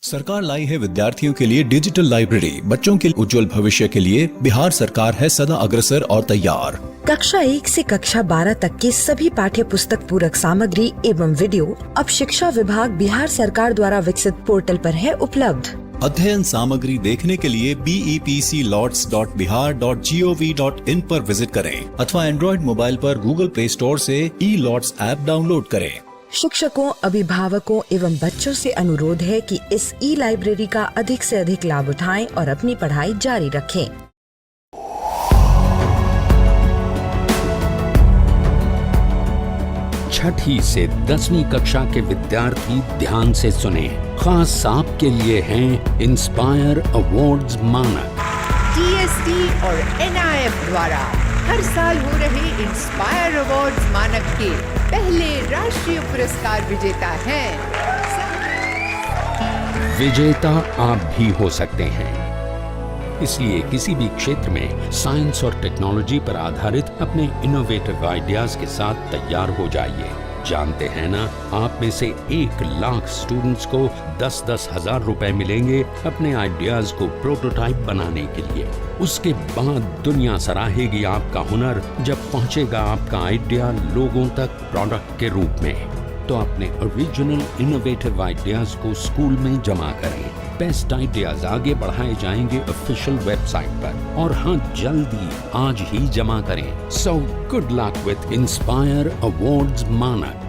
सरकार लाई है विद्यार्थियों के लिए डिजिटल लाइब्रेरी। बच्चों के उज्जवल भविष्य के लिए बिहार सरकार है सदा अग्रसर और तैयार। कक्षा 1 से कक्षा 12 तक की सभी पाठ्य पुस्तक पूरक सामग्री एवं वीडियो अब शिक्षा विभाग बिहार सरकार द्वारा विकसित पोर्टल पर है उपलब्ध। अध्ययन सामग्री देखने के लिए BEPCLots.bihar.gov.in पर विजिट करें अथवा एंड्रॉइड मोबाइल पर गूगल प्ले स्टोर से E-Lots ऐप डाउनलोड करें। शिक्षकों, अभिभावकों एवं बच्चों से अनुरोध है कि इस लाइब्रेरी का अधिक से अधिक लाभ उठाएं और अपनी पढ़ाई जारी रखें। छठी से 10वीं कक्षा के विद्यार्थी ध्यान से सुने। खास आपके लिए हैं इंस्पायर अवार्ड्स मानक। DST और NIF द्वारा हर साल हो रहे इंस्पायर अवार्ड्स मानक के पहले राष्ट्रीय पुरस्कार विजेता हैं। विजेता आप भी हो सकते हैं, इसलिए किसी भी क्षेत्र में साइंस और टेक्नोलॉजी पर आधारित अपने इनोवेटिव आइडियाज के साथ तैयार हो जाइए। जानते हैं ना, आप में से 1 लाख स्टूडेंट्स को 10-10 हजार रुपए मिलेंगे अपने आइडियाज को प्रोटोटाइप बनाने के लिए। उसके बाद दुनिया सराहेगी आपका हुनर जब पहुंचेगा आपका आइडिया लोगों तक प्रोडक्ट के रूप में। तो अपने ओरिजिनल इनोवेटिव आइडियाज को स्कूल में जमा करें। बेस्ट आइडियाज आगे बढ़ाए जाएंगे ऑफिशियल वेबसाइट पर, और हाँ, जल्दी आज ही जमा करें। So good luck with inspire awards मानक।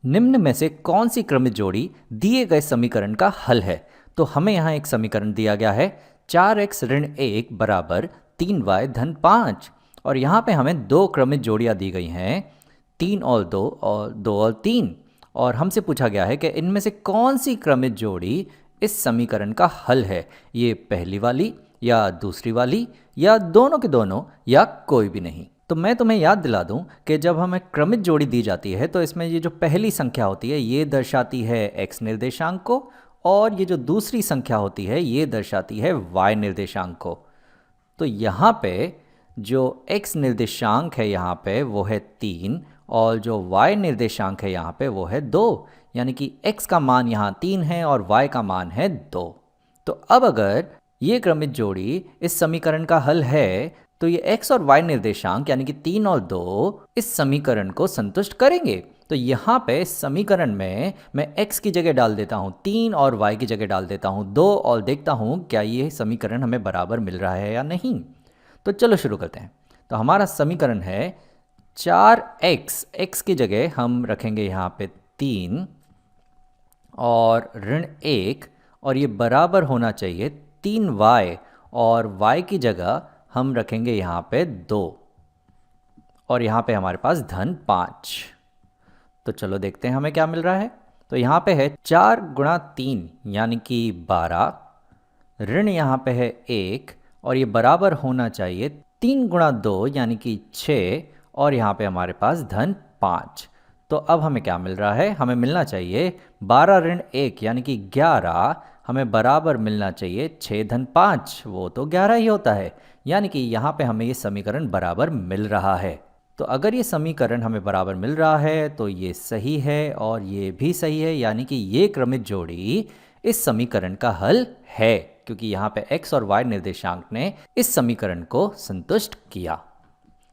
निम्न में से कौन सी क्रमित जोड़ी दिए गए समीकरण का हल है? तो हमें यहाँ एक समीकरण दिया गया है 4x ऋण 1 बराबर 3y धन 5, और यहाँ पे हमें 2 क्रमित जोड़ियाँ दी गई हैं, 3 और 2 और 2 और 3, और हमसे पूछा गया है कि इनमें से कौन सी क्रमित जोड़ी इस समीकरण का हल है। ये पहली वाली या दूसरी वाली या दोनों के दोनों या कोई भी नहीं। तो मैं तुम्हें याद दिला दूं कि जब हमें क्रमित जोड़ी दी जाती है तो इसमें ये जो पहली संख्या होती है ये दर्शाती है x निर्देशांक को, और ये जो दूसरी संख्या होती है ये दर्शाती है y निर्देशांक को। तो यहाँ पे जो x निर्देशांक है यहाँ पे वो है 3, और जो y निर्देशांक है यहाँ पे वो है 2, यानी कि x का मान यहाँ 3 है और y का मान है 2। तो अब अगर ये क्रमित जोड़ी इस समीकरण का हल है तो ये x और y निर्देशांक यानी कि 3 और 2 इस समीकरण को संतुष्ट करेंगे। तो यहाँ पे इस समीकरण में मैं x की जगह डाल देता हूँ 3 और y की जगह डाल देता हूँ 2, और देखता हूँ क्या ये समीकरण हमें बराबर मिल रहा है या नहीं। तो चलो शुरू करते हैं। तो हमारा समीकरण है 4x, x की जगह हम रखेंगे यहाँ पे 3 और ऋण 1, और ये बराबर होना चाहिए 3y, और y की जगह हम रखेंगे यहाँ पे 2, और यहाँ पे हमारे पास धन 5। तो चलो देखते हैं हमें क्या मिल रहा है। तो यहाँ पे है 4 गुणा 3 यानी कि 12, ऋण यहाँ पे है 1, और ये बराबर होना चाहिए 3 गुणा 2 यानी कि 6, और यहाँ पे हमारे पास धन 5। तो अब हमें क्या मिल रहा है? हमें मिलना चाहिए 12 ऋण 1 यानी कि 11, हमें बराबर मिलना चाहिए 6 धन 5, वो तो 11 ही होता है, यानी कि यहाँ पे हमें ये समीकरण बराबर मिल रहा है। तो अगर ये समीकरण हमें बराबर मिल रहा है तो ये सही है और ये भी सही है, यानी कि ये क्रमित जोड़ी इस समीकरण का हल है, क्योंकि यहाँ पे x और y निर्देशांक ने इस समीकरण को संतुष्ट किया।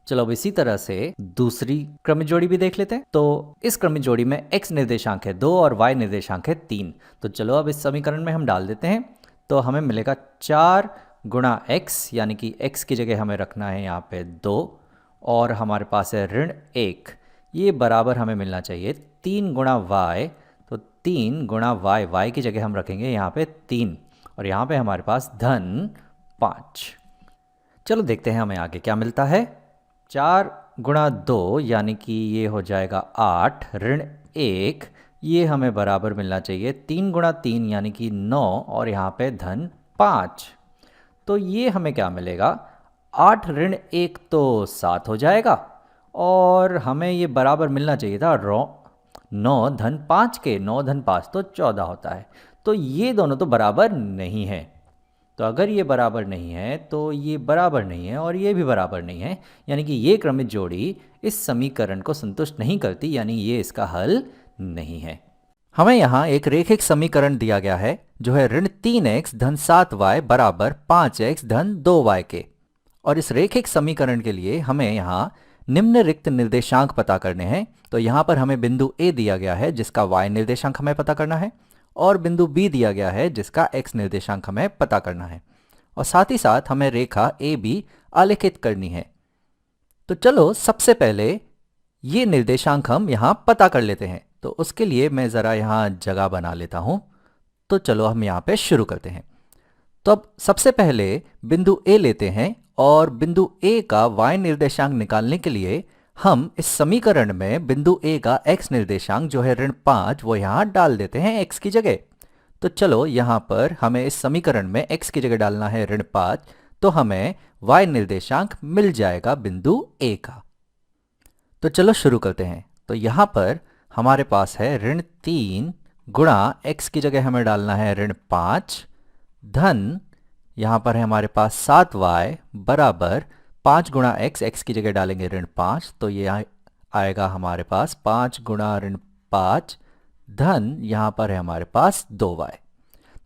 चलो अब इसी तरह से दूसरी क्रमित जोड़ी भी देख लेते हैं। तो इस क्रमित जोड़ी में x निर्देशांक है 2 और y निर्देशांक है 3। तो चलो अब इस समीकरण में हम डाल देते हैं। तो हमें मिलेगा 4 गुणा x, यानी कि x की जगह हमें रखना है यहाँ पे 2, और हमारे पास है ऋण 1, ये बराबर हमें मिलना चाहिए 3 गुणा y। तो 3 गुणा y की जगह हम रखेंगे यहाँ पे 3, और यहाँ पे हमारे पास धन 5। चलो देखते हैं हमें आगे क्या मिलता है। 4 गुणा 2 यानी कि ये हो जाएगा 8, ऋण 1, ये हमें बराबर मिलना चाहिए 3 गुणा 3 यानी कि 9, और यहाँ पे धन 5। तो ये हमें क्या मिलेगा? 8 ऋण 1 तो 7 हो जाएगा, और हमें ये बराबर मिलना चाहिए था 9 धन 5 के। 9 धन 5 तो 14 होता है। तो ये दोनों तो बराबर नहीं है। तो अगर ये बराबर नहीं है तो ये बराबर नहीं है और ये भी बराबर नहीं है, यानी कि ये क्रमित जोड़ी इस समीकरण को संतुष्ट नहीं करती, यानी ये इसका हल नहीं है। हमें यहाँ एक रैखिक समीकरण दिया गया है जो है ऋण 3x धन 7y बराबर 5x धन 2y के। और इस रैखिक समीकरण के लिए हमें यहाँ निम्नलिखित निर्देशांक पता करने हैं। तो यहाँ पर हमें बिंदु A दिया गया है जिसका y निर्देशांक हमें पता करना है, और बिंदु B दिया गया है जिसका x निर्देशांक हमें पता करना है, और साथ ही साथ हमें रेखा AB आलेखित करनी है। तो चलो सबसे पहले ये निर्देशांक हम यहाँ पता कर लेते हैं। तो उसके लिए मैं ज़रा यहाँ जगह बना लेता हूँ। तो चलो हम यहाँ पे शुरू करते हैं। तो अब सबसे पहले बिंदु A लेते हैं, और बिंदु A का y निर्देशांक निकालने के लिए हम इस समीकरण में बिंदु A का x निर्देशांक जो है ऋण 5 वो यहाँ डाल देते हैं x की जगह। तो चलो यहाँ पर हमें इस समीकरण में x की जगह डालना है ऋण 5, तो हमें y निर्देशांक मिल जाएगा बिंदु A का। तो चलो शुरू करते हैं। तो यहाँ पर हमारे पास है ऋण 3 गुणा x की जगह हमें डालना है ऋण 5 धन यहाँ पर है हमारे पास 7y बराबर 5 गुणा x की जगह डालेंगे ऋण 5, तो ये आएगा हमारे पास 5 गुणा ऋण 5 धन यहाँ पर है हमारे पास 2y।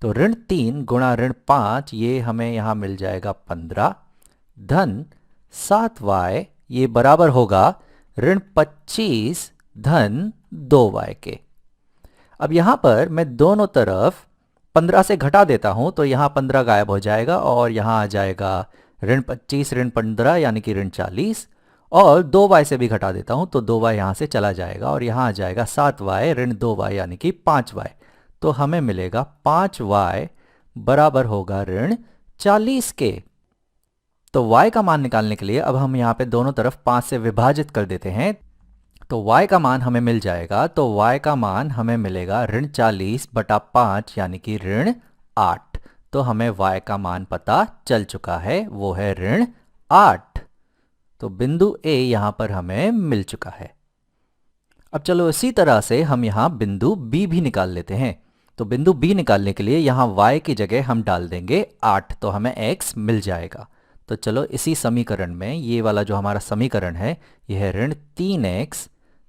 तो ऋण 3 गुणा ऋण 5 ये हमें यहाँ मिल जाएगा 15 धन 7y ये बराबर होगा ऋण 25 धन 2y के। अब यहाँ पर मैं दोनों तरफ 15 से घटा देता हूं, तो यहाँ 15 गायब हो जाएगा और यहाँ आ जाएगा ऋण 25 ऋण 15 यानी कि ऋण 40, और 2y से भी घटा देता हूं तो 2y यहाँ से चला जाएगा और यहाँ आ जाएगा 7y ऋण 2y यानी कि 5y। तो हमें मिलेगा 5y बराबर होगा ऋण 40 के। तो y का मान निकालने के लिए अब हम यहाँ पे दोनों तरफ 5 से विभाजित कर देते हैं। तो y का मान हमें मिल जाएगा, तो y का मान हमें मिलेगा ऋण 40 बटा 5 यानी कि ऋण 8। तो हमें y का मान पता चल चुका है, वो है ऋण 8। तो बिंदु A यहाँ पर हमें मिल चुका है। अब चलो इसी तरह से हम यहाँ बिंदु B भी निकाल लेते हैं। तो बिंदु B निकालने के लिए यहाँ y की जगह हम डाल देंगे 8, तो हमें x मिल जाएगा। तो चलो इसी समीकरण में ये वाला जो हमारा समीकरण है यह है ऋण 3x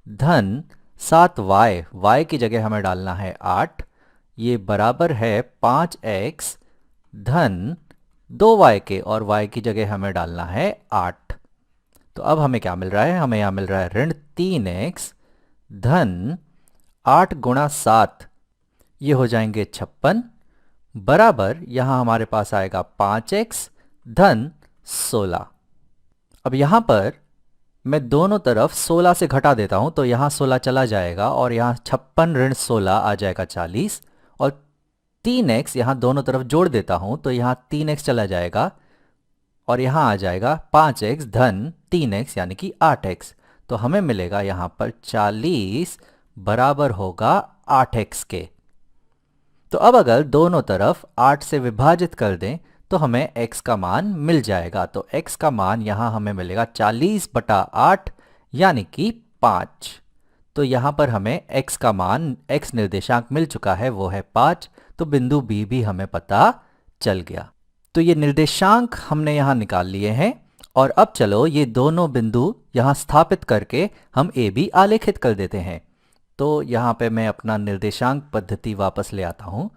धन 7y, y की जगह हमें डालना है 8, ये बराबर है 5x धन 2y के, और y की जगह हमें डालना है 8। तो अब हमें क्या मिल रहा है, हमें यहाँ मिल रहा है ऋण 3x धन 8 गुणा 7 ये हो जाएंगे 56 बराबर यहाँ हमारे पास आएगा 5x धन 16। अब यहाँ पर मैं दोनों तरफ 16 से घटा देता हूं, तो यहाँ 16 चला जाएगा और यहाँ 56 ऋण 16 आ जाएगा 40, और 3x यहाँ दोनों तरफ जोड़ देता हूं तो यहाँ 3x चला जाएगा और यहाँ आ जाएगा 5x धन 3x यानी कि 8x। तो हमें मिलेगा यहाँ पर 40 बराबर होगा 8x के। तो अब अगर दोनों तरफ 8 से विभाजित कर दें तो हमें x का मान मिल जाएगा। तो x का मान यहाँ हमें मिलेगा 40 बटा 8 यानी कि 5। तो यहाँ पर हमें x का मान x निर्देशांक मिल चुका है, वो है 5। तो बिंदु B भी हमें पता चल गया। तो ये निर्देशांक हमने यहाँ निकाल लिए हैं, और अब चलो ये दोनों बिंदु यहाँ स्थापित करके हम a b आलेखित कर देते हैं। तो यहाँ पे मैं अपना निर्देशांक पद्धति वापस ले आता हूँ।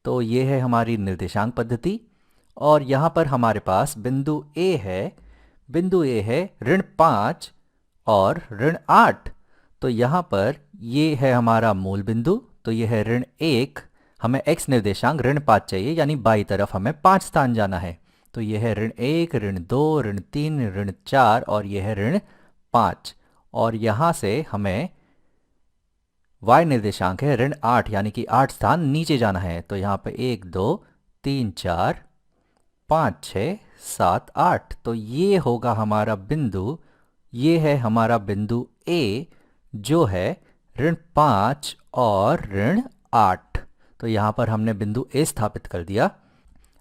तो ये है हमारी निर्देशांक पद्धति, और यहाँ पर हमारे पास बिंदु A है, बिंदु A है ऋण 5 और ऋण 8। तो यहाँ पर ये है हमारा मूल बिंदु, तो ये है ऋण 1, हमें x निर्देशांक ऋण 5 चाहिए, यानी बाई तरफ हमें 5 स्थान जाना है। तो ये है ऋण 1, ऋण 2, ऋण 3, ऋण 4 और ये है ऋण 5, और यहाँ से हमें y निर्देशांक है ऋण 8 यानी कि 8 स्थान नीचे जाना है। तो यहाँ पे 1 2 3 4 5 6 7 8। तो ये होगा हमारा बिंदु, ये है हमारा बिंदु A जो है ऋण 5 और ऋण 8। तो यहाँ पर हमने बिंदु A स्थापित कर दिया।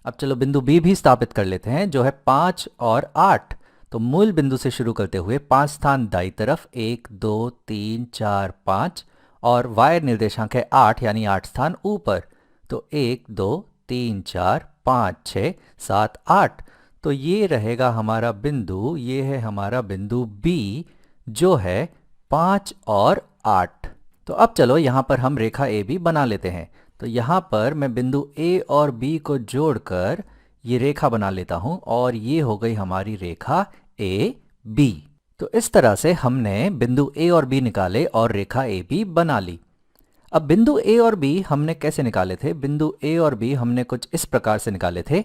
अब चलो बिंदु B भी स्थापित कर लेते हैं जो है 5 और 8। तो मूल बिंदु से शुरू करते हुए 5 स्थान दाई तरफ 1 2 3 4 5, और y निर्देशांक है 8 यानी 8 स्थान ऊपर। तो 1 2 3 4 5 6 7 8। तो ये रहेगा हमारा बिंदु, ये है हमारा बिंदु B जो है 5 और 8। तो अब चलो यहाँ पर हम रेखा AB बना लेते हैं। तो यहाँ पर मैं बिंदु A और B को जोड़कर ये रेखा बना लेता हूँ और ये हो गई हमारी रेखा AB। तो इस तरह से हमने बिंदु A और B निकाले और रेखा AB बना ली। अब बिंदु A और B हमने कैसे निकाले थे? बिंदु A और B हमने कुछ इस प्रकार से निकाले थे,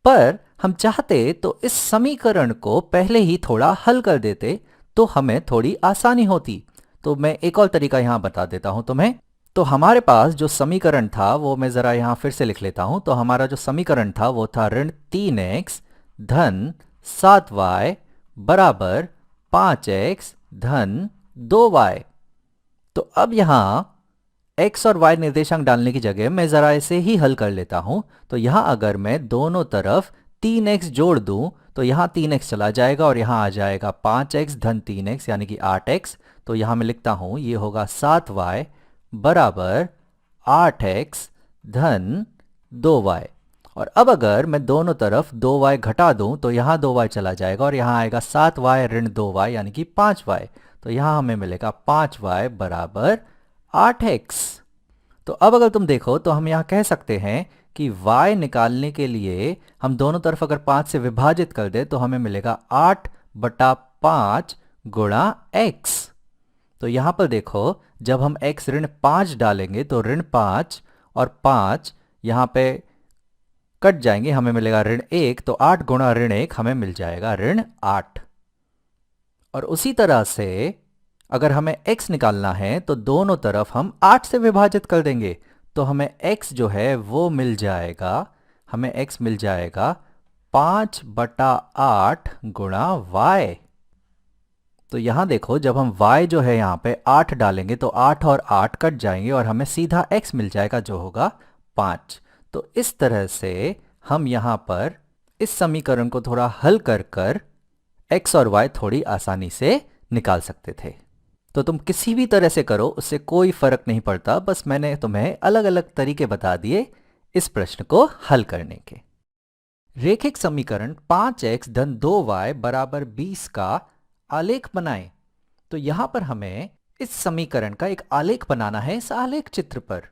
पर हम चाहते तो इस समीकरण को पहले ही थोड़ा हल कर देते तो हमें थोड़ी आसानी होती। तो मैं एक और तरीका यहाँ बता देता हूँ तुम्हें। तो हमारे पास जो समीकरण था वो मैं ज़रा यहाँ फिर से लिख लेता हूँ। तो हमारा जो समीकरण था वो था ऋण 3x धन 7y बराबर 5x धन 2y। तो अब यहाँ x और y निर्देशांक डालने की जगह मैं ज़रा इसे ही हल कर लेता हूँ। तो यहाँ अगर मैं दोनों तरफ 3x जोड़ दूँ तो यहाँ 3x चला जाएगा और यहाँ आ जाएगा 5x धन 3x यानी कि 8x। तो यहाँ मैं लिखता हूँ ये होगा 7y बराबर 8x धन 2y। और अब अगर मैं दोनों तरफ 2y घटा दूं तो यहाँ 2y चला जाएगा और यहाँ आएगा 7y ऋण 2y यानी कि 5y। तो यहाँ हमें मिलेगा 5y बराबर 8x। तो अब अगर तुम देखो तो हम यहाँ कह सकते हैं कि y निकालने के लिए हम दोनों तरफ अगर 5 से विभाजित कर दे तो हमें मिलेगा 8/5 गुणा x। तो यहाँ पर देखो जब हम x ऋण 5 डालेंगे तो ऋण 5 और 5 यहाँ पे कट जाएंगे, हमें मिलेगा ऋण 1। तो 8 गुणा ऋण 1 हमें मिल जाएगा ऋण 8। और उसी तरह से अगर हमें x निकालना है तो दोनों तरफ हम 8 से विभाजित कर देंगे तो हमें x जो है वो मिल जाएगा, हमें x मिल जाएगा 5/8 गुणा y। तो यहां देखो जब हम y जो है यहाँ पे 8 डालेंगे तो 8 और 8 कट जाएंगे और हमें सीधा x मिल जाएगा जो होगा 5। तो इस तरह से हम यहाँ पर इस समीकरण को थोड़ा हल कर कर x और y थोड़ी आसानी से निकाल सकते थे। तो तुम किसी भी तरह से करो उससे कोई फर्क नहीं पड़ता, बस मैंने तुम्हें अलग अलग तरीके बता दिए इस प्रश्न को हल करने के। रेखिक समीकरण 5x धन 2y बराबर 20 का आलेख बनाएं। तो यहां पर हमें इस समीकरण का एक आलेख बनाना है इस आलेख चित्र पर।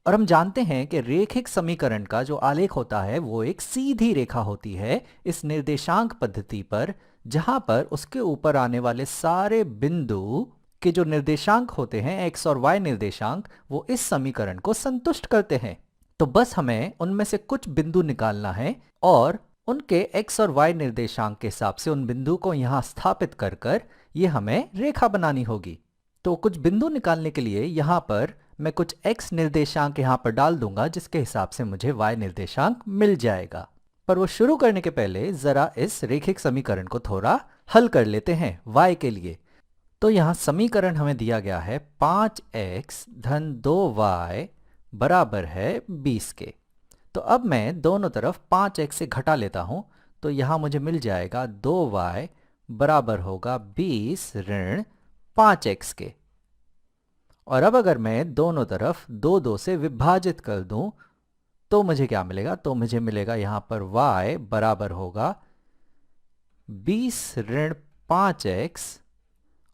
और हम जानते हैं कि रेखिक समीकरण का जो आलेख होता है वो एक सीधी रेखा होती है इस निर्देशांक पद्धति पर, जहां पर उसके ऊपर आने वाले सारे बिंदु के जो निर्देशांक होते हैं x और y निर्देशांक वो इस समीकरण को संतुष्ट करते हैं। तो बस हमें उनमें से कुछ बिंदु निकालना है और उनके x और y निर्देशांक के हिसाब से उन बिंदु को यहाँ स्थापित कर कर ये हमें रेखा बनानी होगी। तो कुछ बिंदु निकालने के लिए यहाँ पर मैं कुछ x निर्देशांक यहाँ पर डाल दूंगा जिसके हिसाब से मुझे y निर्देशांक मिल जाएगा। पर वो शुरू करने के पहले जरा इस रेखिक समीकरण को थोड़ा हल कर लेते हैं y के लिए। तो यहाँ समीकरण हमें दिया गया है 5x धन 2y बराबर है 20 के। तो अब मैं दोनों तरफ 5x से घटा लेता हूं तो यहाँ मुझे मिल जाएगा 2y बराबर होगा 20 ऋण 5x के। और अब अगर मैं दोनों तरफ 2 से विभाजित कर दूं तो मुझे क्या मिलेगा? तो मुझे मिलेगा यहाँ पर y बराबर होगा 20 ऋण 5x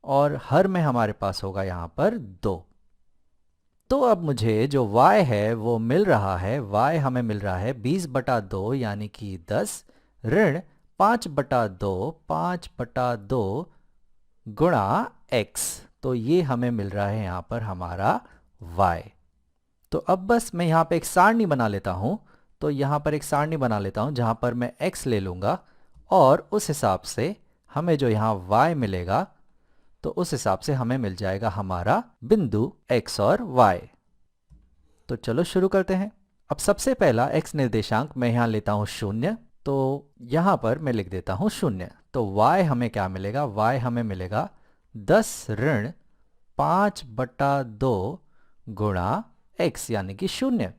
और हर में हमारे पास होगा यहाँ पर 2। तो अब मुझे जो y है वो मिल रहा है, y हमें मिल रहा है 20/2 यानी कि 10 ऋण 5/2 गुणा x। तो ये हमें मिल रहा है यहाँ पर हमारा y। तो अब बस मैं यहाँ पे एक सारणी बना लेता हूँ। तो यहाँ पर एक सारणी बना लेता हूँ जहाँ पर मैं x ले लूँगा और उस हिसाब से हमें जो यहाँ y मिलेगा तो उस हिसाब से हमें मिल जाएगा हमारा बिंदु x और y। तो चलो शुरू करते हैं। अब सबसे पहला x निर्देशांक मैं यहाँ लेता हूँ 0। तो यहाँ पर मैं लिख देता हूँ 0। तो y हमें क्या मिलेगा? y हमें मिलेगा 10 ऋण 5/2 गुणा x यानी कि 0।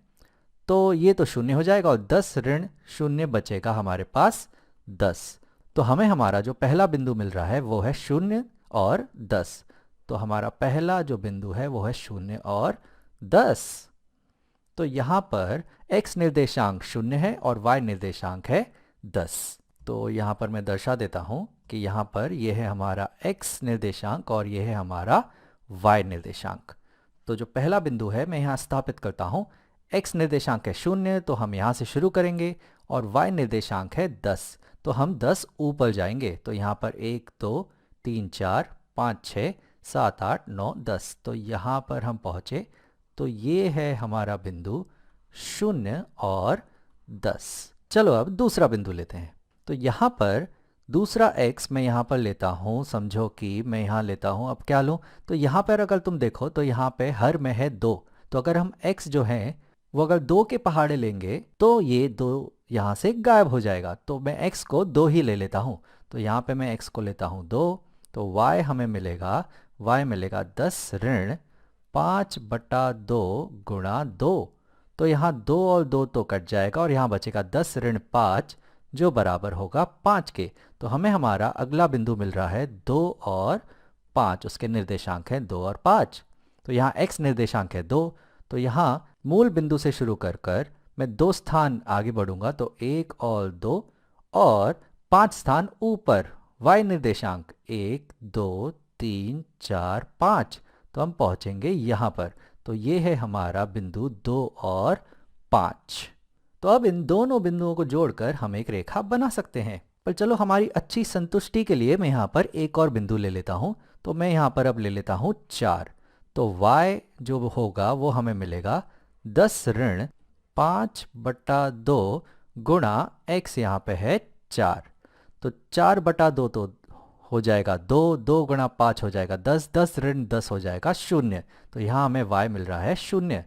तो ये तो 0 हो जाएगा और 10 ऋण 0 बचेगा हमारे पास 10। तो हमें हमारा जो पहला बिंदु मिल रहा है वो है 0 और 10। तो हमारा पहला जो बिंदु है वो है 0 और 10। तो यहाँ पर x निर्देशांक 0 है और y निर्देशांक है 10। तो यहाँ पर मैं दर्शा देता हूँ कि यहाँ पर यह है हमारा x निर्देशांक और यह है हमारा y निर्देशांक। तो जो पहला बिंदु है मैं यहाँ स्थापित करता हूँ। x निर्देशांक है 0 तो हम यहाँ से शुरू करेंगे और y निर्देशांक है 10 तो हम 10 ऊपर जाएंगे। तो यहाँ पर 1 2 3 4 5 6 7 8 9 10 तो यहाँ पर हम पहुँचे। तो ये है हमारा बिंदु 0 और 10। चलो अब दूसरा बिंदु लेते हैं। तो यहाँ पर दूसरा x मैं यहाँ पर लेता हूँ, समझो कि मैं यहाँ लेता हूँ। अब क्या लूँ? तो यहाँ पर अगर तुम देखो तो यहाँ पे हर में है 2। तो अगर हम x जो है वो अगर 2 के पहाड़े लेंगे तो ये 2 यहाँ से गायब हो जाएगा। तो मैं x को 2 ही ले लेता हूँ। तो यहाँ पे मैं x को लेता हूँ 2। तो y हमें मिलेगा 10 ऋण 5/2 गुणा 2। तो यहाँ 2 और 2 तो कट जाएगा और यहाँ बचेगा 10 ऋण 5 जो बराबर होगा 5 के। तो हमें हमारा अगला बिंदु मिल रहा है 2 और 5, उसके निर्देशांक हैं 2 और 5। तो यहाँ x निर्देशांक है 2। तो यहाँ मूल बिंदु से शुरू कर मैं 2 स्थान आगे बढ़ूंगा तो 1 और 2 और 5 स्थान ऊपर y निर्देशांक 1 2 3 4 5। तो हम पहुंचेंगे यहाँ पर। तो ये है हमारा बिंदु 2 और 5। तो अब इन दोनों बिंदुओं को जोड़कर हम एक रेखा बना सकते हैं। पर चलो हमारी अच्छी संतुष्टि के लिए मैं यहाँ पर एक और बिंदु ले लेता हूँ। तो मैं यहाँ पर अब ले लेता हूँ 4। तो y जो होगा वो हमें मिलेगा 10 ऋण 5/2 गुणा x यहाँ पे है 4। तो 4/2 तो हो जाएगा 2, 2 गुणा 5 हो जाएगा 10, 10 ऋण 10 हो जाएगा 0। तो यहाँ हमें y मिल रहा है 0।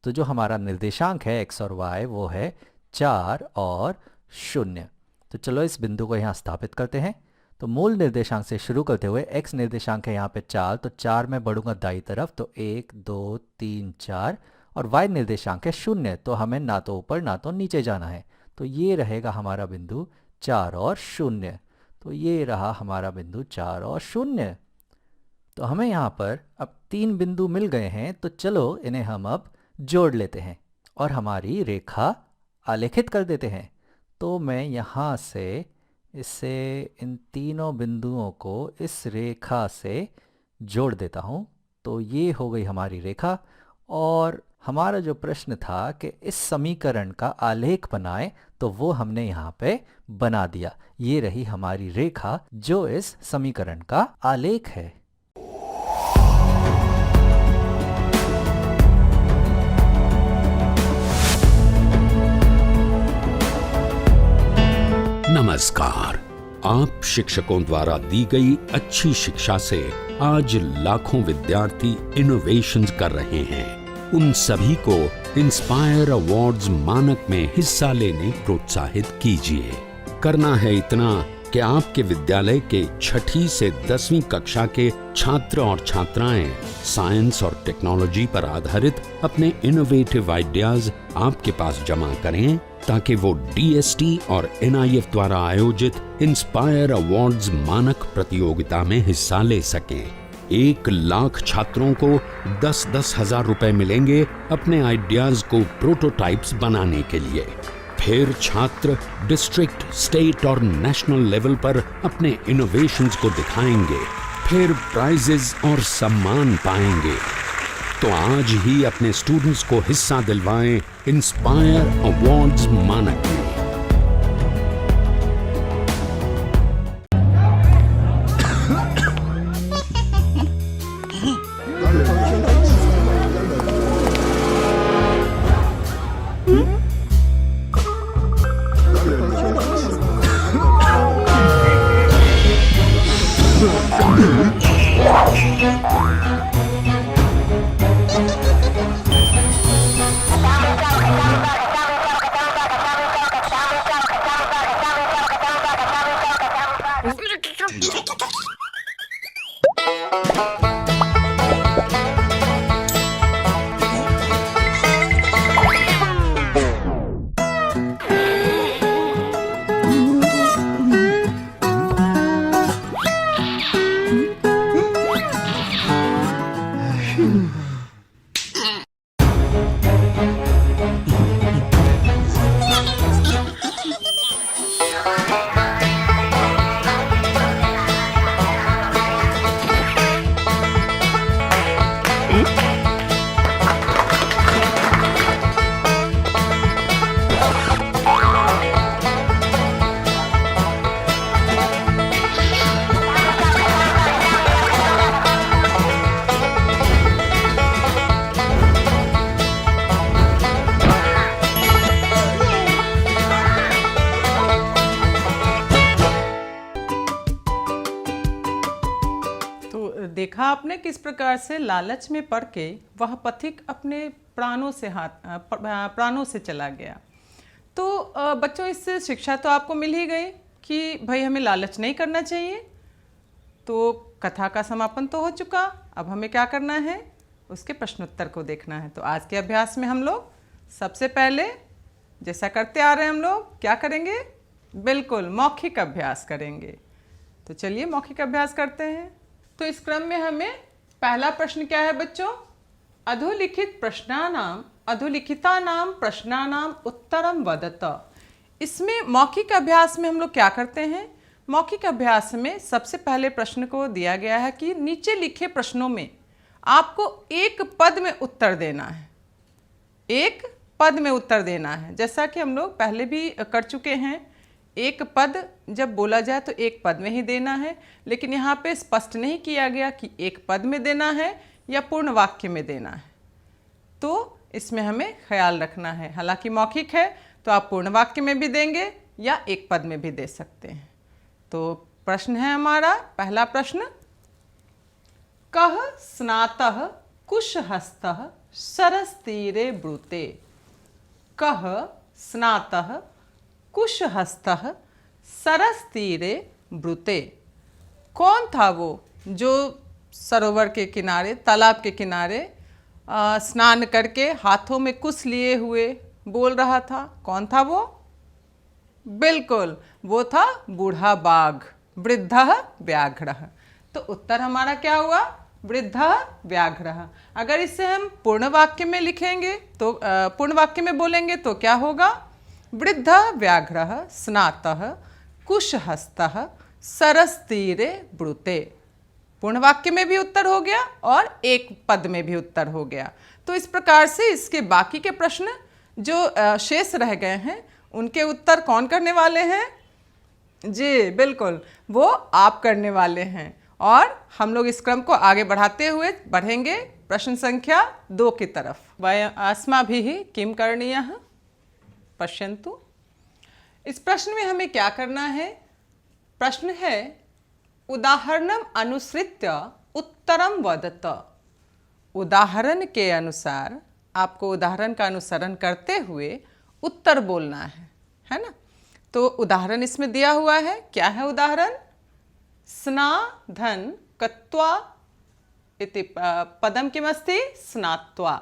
तो जो हमारा निर्देशांक है x और y वो है 4 और 0। तो चलो इस बिंदु को यहाँ स्थापित करते हैं। तो मूल निर्देशांक से शुरू करते हुए x निर्देशांक है यहाँ पे 4। तो 4 में बढ़ूंगा दाई तरफ तो 1 2 3 4 और y निर्देशांक है 0। तो हमें ना तो ऊपर ना तो नीचे जाना है। तो ये रहेगा हमारा बिंदु 4 और 0। तो ये रहा हमारा बिंदु 4 और 0। तो हमें यहाँ पर अब 3 बिंदु मिल गए हैं। तो चलो इन्हें हम अब जोड़ लेते हैं और हमारी रेखा आलेखित कर देते हैं। तो मैं यहाँ से इसे इन तीनों बिंदुओं को इस रेखा से जोड़ देता हूँ। तो ये हो गई हमारी रेखा। और हमारा जो प्रश्न था कि इस समीकरण का आलेख बनाएं, तो वो हमने यहाँ पे बना दिया। ये रही हमारी रेखा जो इस समीकरण का आलेख है। नमस्कार। आप शिक्षकों द्वारा दी गई अच्छी शिक्षा से आज लाखों विद्यार्थी इनोवेशंस कर रहे हैं। उन सभी को इंस्पायर अवार्ड्स मानक में हिस्सा लेने प्रोत्साहित कीजिए। करना है इतना कि आपके विद्यालय के 6ठी से 10वीं कक्षा के छात्र और छात्राएं साइंस और टेक्नोलॉजी पर आधारित अपने इनोवेटिव आइडियाज आपके पास जमा करें ताकि वो DST और NIF द्वारा आयोजित इंस्पायर अवार्ड्स मानक प्रतियोगिता में हिस्सा ले सकें। 1 लाख छात्रों को 10-10 हजार रुपए मिलेंगे अपने आइडियाज को प्रोटोटाइप्स बनाने के लिए। फिर छात्र डिस्ट्रिक्ट, स्टेट और नेशनल लेवल पर अपने इनोवेशंस को दिखाएंगे। फिर प्राइजेस और सम्मान पाएंगे। तो आज ही अपने स्टूडेंट्स को हिस्सा दिलवाएं इंस्पायर अवार्ड्स मानक में। देखा आपने किस प्रकार से लालच में पड़ के वह पथिक अपने प्राणों से चला गया। तो बच्चों, इससे शिक्षा तो आपको मिल ही गई कि भाई हमें लालच नहीं करना चाहिए। तो कथा का समापन तो हो चुका, अब हमें क्या करना है, उसके प्रश्नोत्तर को देखना है। तो आज के अभ्यास में हम लोग सबसे पहले जैसा करते आ रहे हैं हम लोग क्या करेंगे, बिल्कुल मौखिक अभ्यास करेंगे। तो चलिए मौखिक अभ्यास करते हैं। तो इस क्रम में हमें पहला प्रश्न क्या है बच्चों, अधोलिखितानाम प्रश्नानाम उत्तरम वदत। इसमें मौखिक अभ्यास में हम लोग क्या करते हैं, मौखिक अभ्यास में सबसे पहले प्रश्न को दिया गया है कि नीचे लिखे प्रश्नों में आपको एक पद में उत्तर देना है, एक पद में उत्तर देना है। जैसा कि हम लोग पहले भी कर चुके हैं, एक पद जब बोला जाए तो एक पद में ही देना है, लेकिन यहाँ पे स्पष्ट नहीं किया गया कि एक पद में देना है या पूर्ण वाक्य में देना है। तो इसमें हमें ख्याल रखना है। हालांकि मौखिक है तो आप पूर्ण वाक्य में भी देंगे या एक पद में भी दे सकते हैं। तो प्रश्न है हमारा पहला प्रश्न, कः स्नातः कुशहस्तः सरस्तीरे ब्रूते। कः स्नातः कुशहस्तः सरस्तीरे ब्रूते। कौन था वो जो सरोवर के किनारे, तालाब के किनारे स्नान करके हाथों में कुश लिए हुए बोल रहा था? कौन था वो? बिल्कुल, वो था बूढ़ा बाघ, वृद्धः व्याघ्रः। तो उत्तर हमारा क्या हुआ, वृद्धः व्याघ्रः। अगर इसे हम पूर्ण वाक्य में लिखेंगे तो पूर्ण वाक्य में बोलेंगे तो क्या होगा, वृद्धः व्याघ्रः स्नातः कुशहस्तः सरस्तीरे ब्रूते। पूर्ण वाक्य में भी उत्तर हो गया और एक पद में भी उत्तर हो गया। तो इस प्रकार से इसके बाकी के प्रश्न जो शेष रह गए हैं उनके उत्तर कौन करने वाले हैं? जी बिल्कुल, वो आप करने वाले हैं। और हम लोग इस क्रम को आगे बढ़ाते हुए बढ़ेंगे प्रश्न संख्या 2 की तरफ। वयम् अस्माभिः किं करणीयः पश्यन्तु। इस प्रश्न में हमें क्या करना है? प्रश्न है उदाहरणम अनुसृत्य उत्तरम वदत। उदाहरण के अनुसार आपको उदाहरण का अनुसरण करते हुए उत्तर बोलना है ना। तो उदाहरण इसमें दिया हुआ है, क्या है उदाहरण? स्ना धन कत्वा इति पदम किमस्ति स्नात्वा।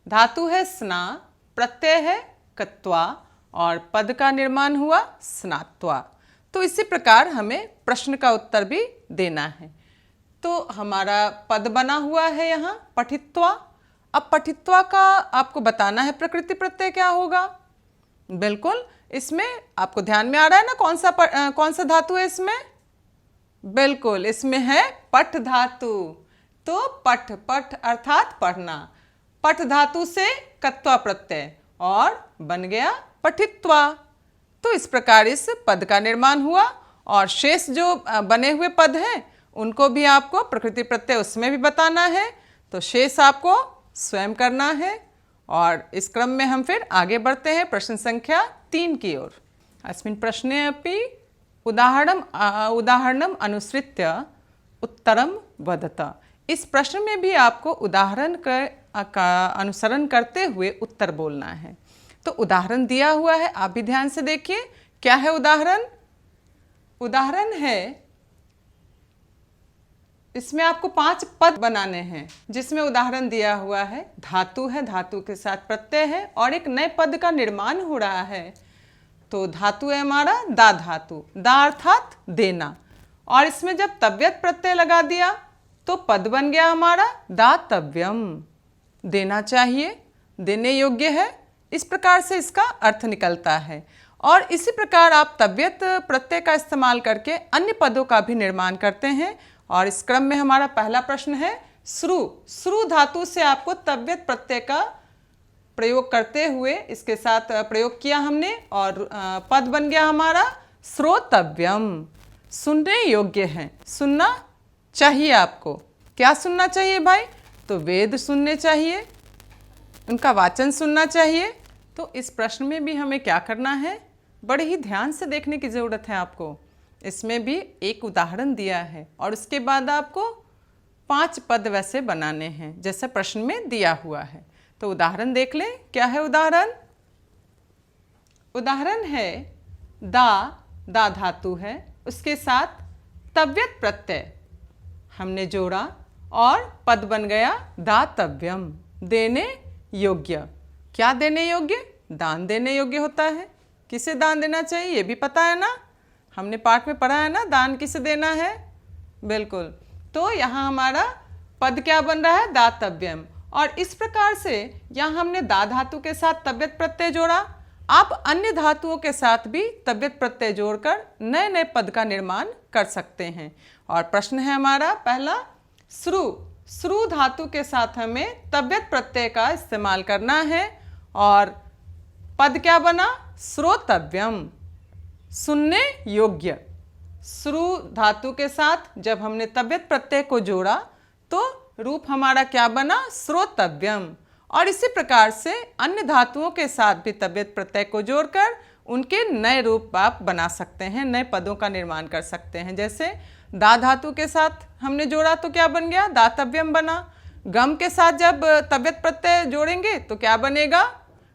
धातु है स्ना, प्रत्यय है कत्वा और पद का निर्माण हुआ स्नात्वा। तो इसी प्रकार हमें प्रश्न का उत्तर भी देना है। तो हमारा पद बना हुआ है यहाँ पठित्वा। अब पठित्वा का आपको बताना है प्रकृति प्रत्यय क्या होगा। बिल्कुल, इसमें आपको ध्यान में आ रहा है ना कौन सा धातु है इसमें? बिल्कुल, इसमें है पठ धातु। तो पठ अर्थात पढ़ना, पठ धातु से कत्वा प्रत्यय और बन गया पठित्वा। तो इस प्रकार इस पद का निर्माण हुआ और शेष जो बने हुए पद हैं उनको भी आपको प्रकृति प्रत्यय उसमें भी बताना है। तो शेष आपको स्वयं करना है। और इस क्रम में हम फिर आगे बढ़ते हैं प्रश्न संख्या 3 की ओर। अस्मिन् प्रश्ने अपि उदाहरणम अनुसृत्य उत्तरम वदत। इस प्रश्न में भी आपको उदाहरण का अनुसरण करते हुए उत्तर बोलना है। तो उदाहरण दिया हुआ है, आप भी ध्यान से देखिए क्या है उदाहरण। उदाहरण है, इसमें आपको 5 पद बनाने हैं जिसमें उदाहरण दिया हुआ है। धातु है, धातु के साथ प्रत्यय है और एक नए पद का निर्माण हो रहा है। तो धातु है हमारा दा धातु, दा अर्थात देना। और इसमें जब तव्यत प्रत्यय लगा दिया तो पद बन गया हमारा दातव्यम, देना चाहिए, देने योग्य है। इस प्रकार से इसका अर्थ निकलता है। और इसी प्रकार आप तव्यत प्रत्यय का इस्तेमाल करके अन्य पदों का भी निर्माण करते हैं। और इस क्रम में हमारा पहला प्रश्न है श्रु। श्रु धातु से आपको तव्यत प्रत्यय का प्रयोग करते हुए इसके साथ प्रयोग किया हमने और पद बन गया हमारा श्रोतव्यम, सुनने योग्य है, सुनना चाहिए आपको। क्या सुनना चाहिए भाई? तो वेद सुनने चाहिए, उनका वाचन सुनना चाहिए। तो इस प्रश्न में भी हमें क्या करना है, बड़े ही ध्यान से देखने की ज़रूरत है आपको। इसमें भी एक उदाहरण दिया है और उसके बाद आपको 5 पद वैसे बनाने हैं जैसे प्रश्न में दिया हुआ है। तो उदाहरण देख लें। क्या है उदाहरण? उदाहरण है दा धातु है, उसके साथ तव्यत प्रत्यय हमने जोड़ा और पद बन गया दातव्यम, देने योग्य। क्या देने योग्य? दान देने योग्य होता है। किसे दान देना चाहिए ये भी पता है ना, हमने पाठ में पढ़ा है ना, दान किसे देना है। बिल्कुल। तो यहाँ हमारा पद क्या बन रहा है? दातव्यम। और इस प्रकार से यहाँ हमने दा धातु के साथ तव्यत प्रत्यय जोड़ा। आप अन्य धातुओं के साथ भी तव्यत प्रत्यय जोड़कर नए नए पद का निर्माण कर सकते हैं। और प्रश्न है हमारा पहला, श्रु धातु के साथ हमें तव्यत प्रत्यय का इस्तेमाल करना है और पद क्या बना? श्रोतव्यम, सुनने योग्य। श्रु धातु के साथ जब हमने तव्यत प्रत्यय को जोड़ा तो रूप हमारा क्या बना? श्रोतव्यम। और इसी प्रकार से अन्य धातुओं के साथ भी तव्यत प्रत्यय को जोड़कर उनके नए रूप आप बना सकते हैं, नए पदों का निर्माण कर सकते हैं। जैसे दा धातु के साथ हमने जोड़ा तो क्या बन गया? दातव्यम बना। गम के साथ जब तव्यत प्रत्यय जोड़ेंगे तो क्या बनेगा?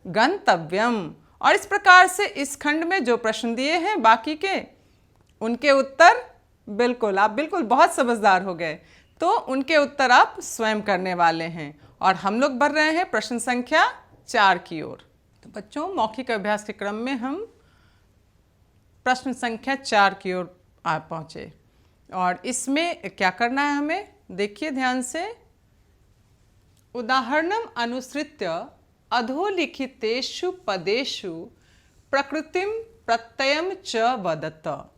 गंतव्यम। और इस प्रकार से इस खंड में जो प्रश्न दिए हैं बाकी के उनके उत्तर बिल्कुल आप बहुत समझदार हो गए, तो उनके उत्तर आप स्वयं करने वाले हैं। और हम लोग बढ़ रहे हैं प्रश्न संख्या 4 की ओर। तो बच्चों, मौखिक अभ्यास के क्रम में हम प्रश्न संख्या 4 की ओर आ पहुँचे और इसमें क्या करना है हमें, देखिए ध्यान से। उदाहरणम अनुसृत्य अधोलिखितेषु पदेषु प्रकृतिम प्रत्ययम च वदत।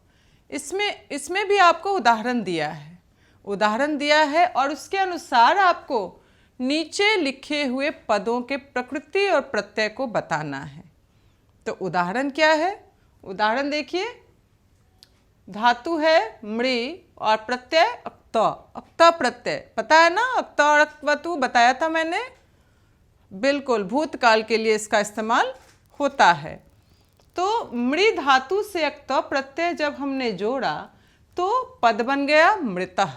इसमें भी आपको उदाहरण दिया है और उसके अनुसार आपको नीचे लिखे हुए पदों के प्रकृति और प्रत्यय को बताना है। तो उदाहरण क्या है? उदाहरण देखिए, धातु है मृ और प्रत्यय अक्त। अक्त प्रत्यय पता है ना, अक्त और अक्तवतु बताया था मैंने। बिल्कुल, भूतकाल के लिए इसका इस्तेमाल होता है। तो मृ धातु से अक्त प्रत्यय जब हमने जोड़ा तो पद बन गया मृतः।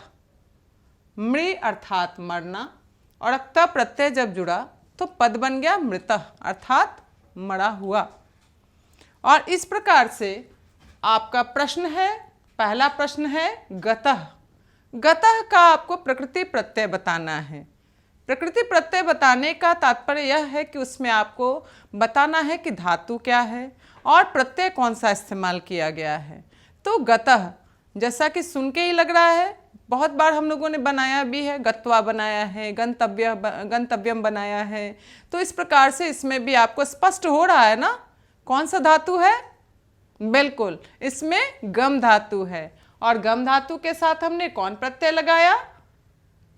मृ अर्थात मरना, और अक्त प्रत्यय जब जुड़ा तो पद बन गया मृतः अर्थात मरा हुआ। और इस प्रकार से आपका प्रश्न है, पहला प्रश्न है गतः। गतः का आपको प्रकृति प्रत्यय बताना है। प्रकृति प्रत्यय बताने का तात्पर्य यह है कि उसमें आपको बताना है कि धातु क्या है और प्रत्यय कौन सा इस्तेमाल किया गया है। तो गतः जैसा कि सुन के ही लग रहा है, बहुत बार हम लोगों ने बनाया भी है, गत्वा बनाया है, गंतव्यम बनाया है। तो इस प्रकार से इसमें भी आपको स्पष्ट हो रहा है ना कौन सा धातु है। बिल्कुल, इसमें गम धातु है और गम धातु के साथ हमने कौन प्रत्यय लगाया?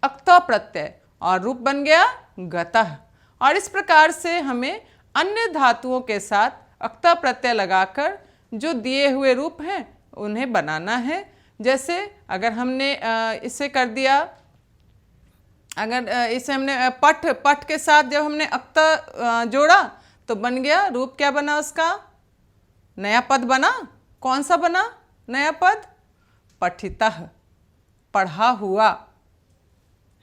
अक्त प्रत्यय, और रूप बन गया गतः। और इस प्रकार से हमें अन्य धातुओं के साथ अक्त प्रत्यय लगाकर जो दिए हुए रूप हैं उन्हें बनाना है। जैसे अगर हमने इसे कर दिया, अगर इसे हमने पठ के साथ जब हमने अक्त जोड़ा तो बन गया रूप, क्या बना उसका? नया पद बना। कौन सा बना नया पद? पठितः, पढ़ा हुआ,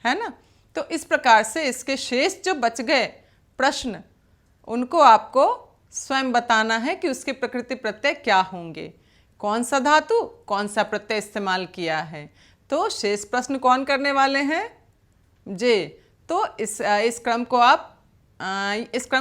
है ना। तो इस प्रकार से इसके शेष जो बच गए प्रश्न उनको आपको स्वयं बताना है कि उसके प्रकृति प्रत्यय क्या होंगे, कौन सा धातु कौन सा प्रत्यय इस्तेमाल किया है। तो शेष प्रश्न कौन करने वाले हैं? जे। तो इस क्रम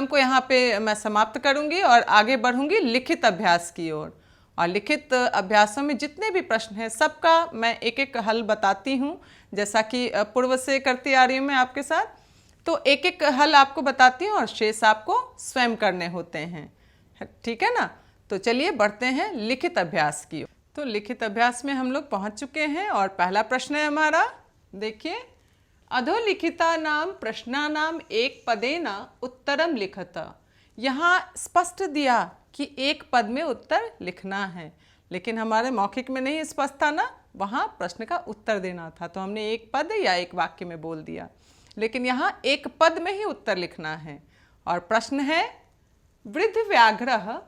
को यहाँ पे मैं समाप्त करूँगी और आगे बढ़ूँगी लिखित अभ्यास की ओर। और लिखित अभ्यासों में जितने भी प्रश्न हैं सबका मैं एक एक हल बताती हूँ, जैसा कि पूर्व से करती आ रही हूँ मैं आपके साथ। तो एक एक हल आपको बताती हूँ और शेष आपको स्वयं करने होते हैं, ठीक है ना। तो चलिए बढ़ते हैं लिखित अभ्यास की ओर। तो लिखित अभ्यास में हम लोग पहुँच चुके हैं और पहला प्रश्न है हमारा, देखिए, अधोलिखिता नाम प्रश्नानाम एक पदेन उत्तरम लिखत। यहाँ स्पष्ट दिया कि एक पद में उत्तर लिखना है, लेकिन हमारे मौखिक में नहीं स्पष्ट था ना, वहाँ प्रश्न का उत्तर देना था, तो हमने एक पद या एक वाक्य में बोल दिया। लेकिन यहाँ एक पद में ही उत्तर लिखना है। और प्रश्न है, वृद्ध व्याघ्रः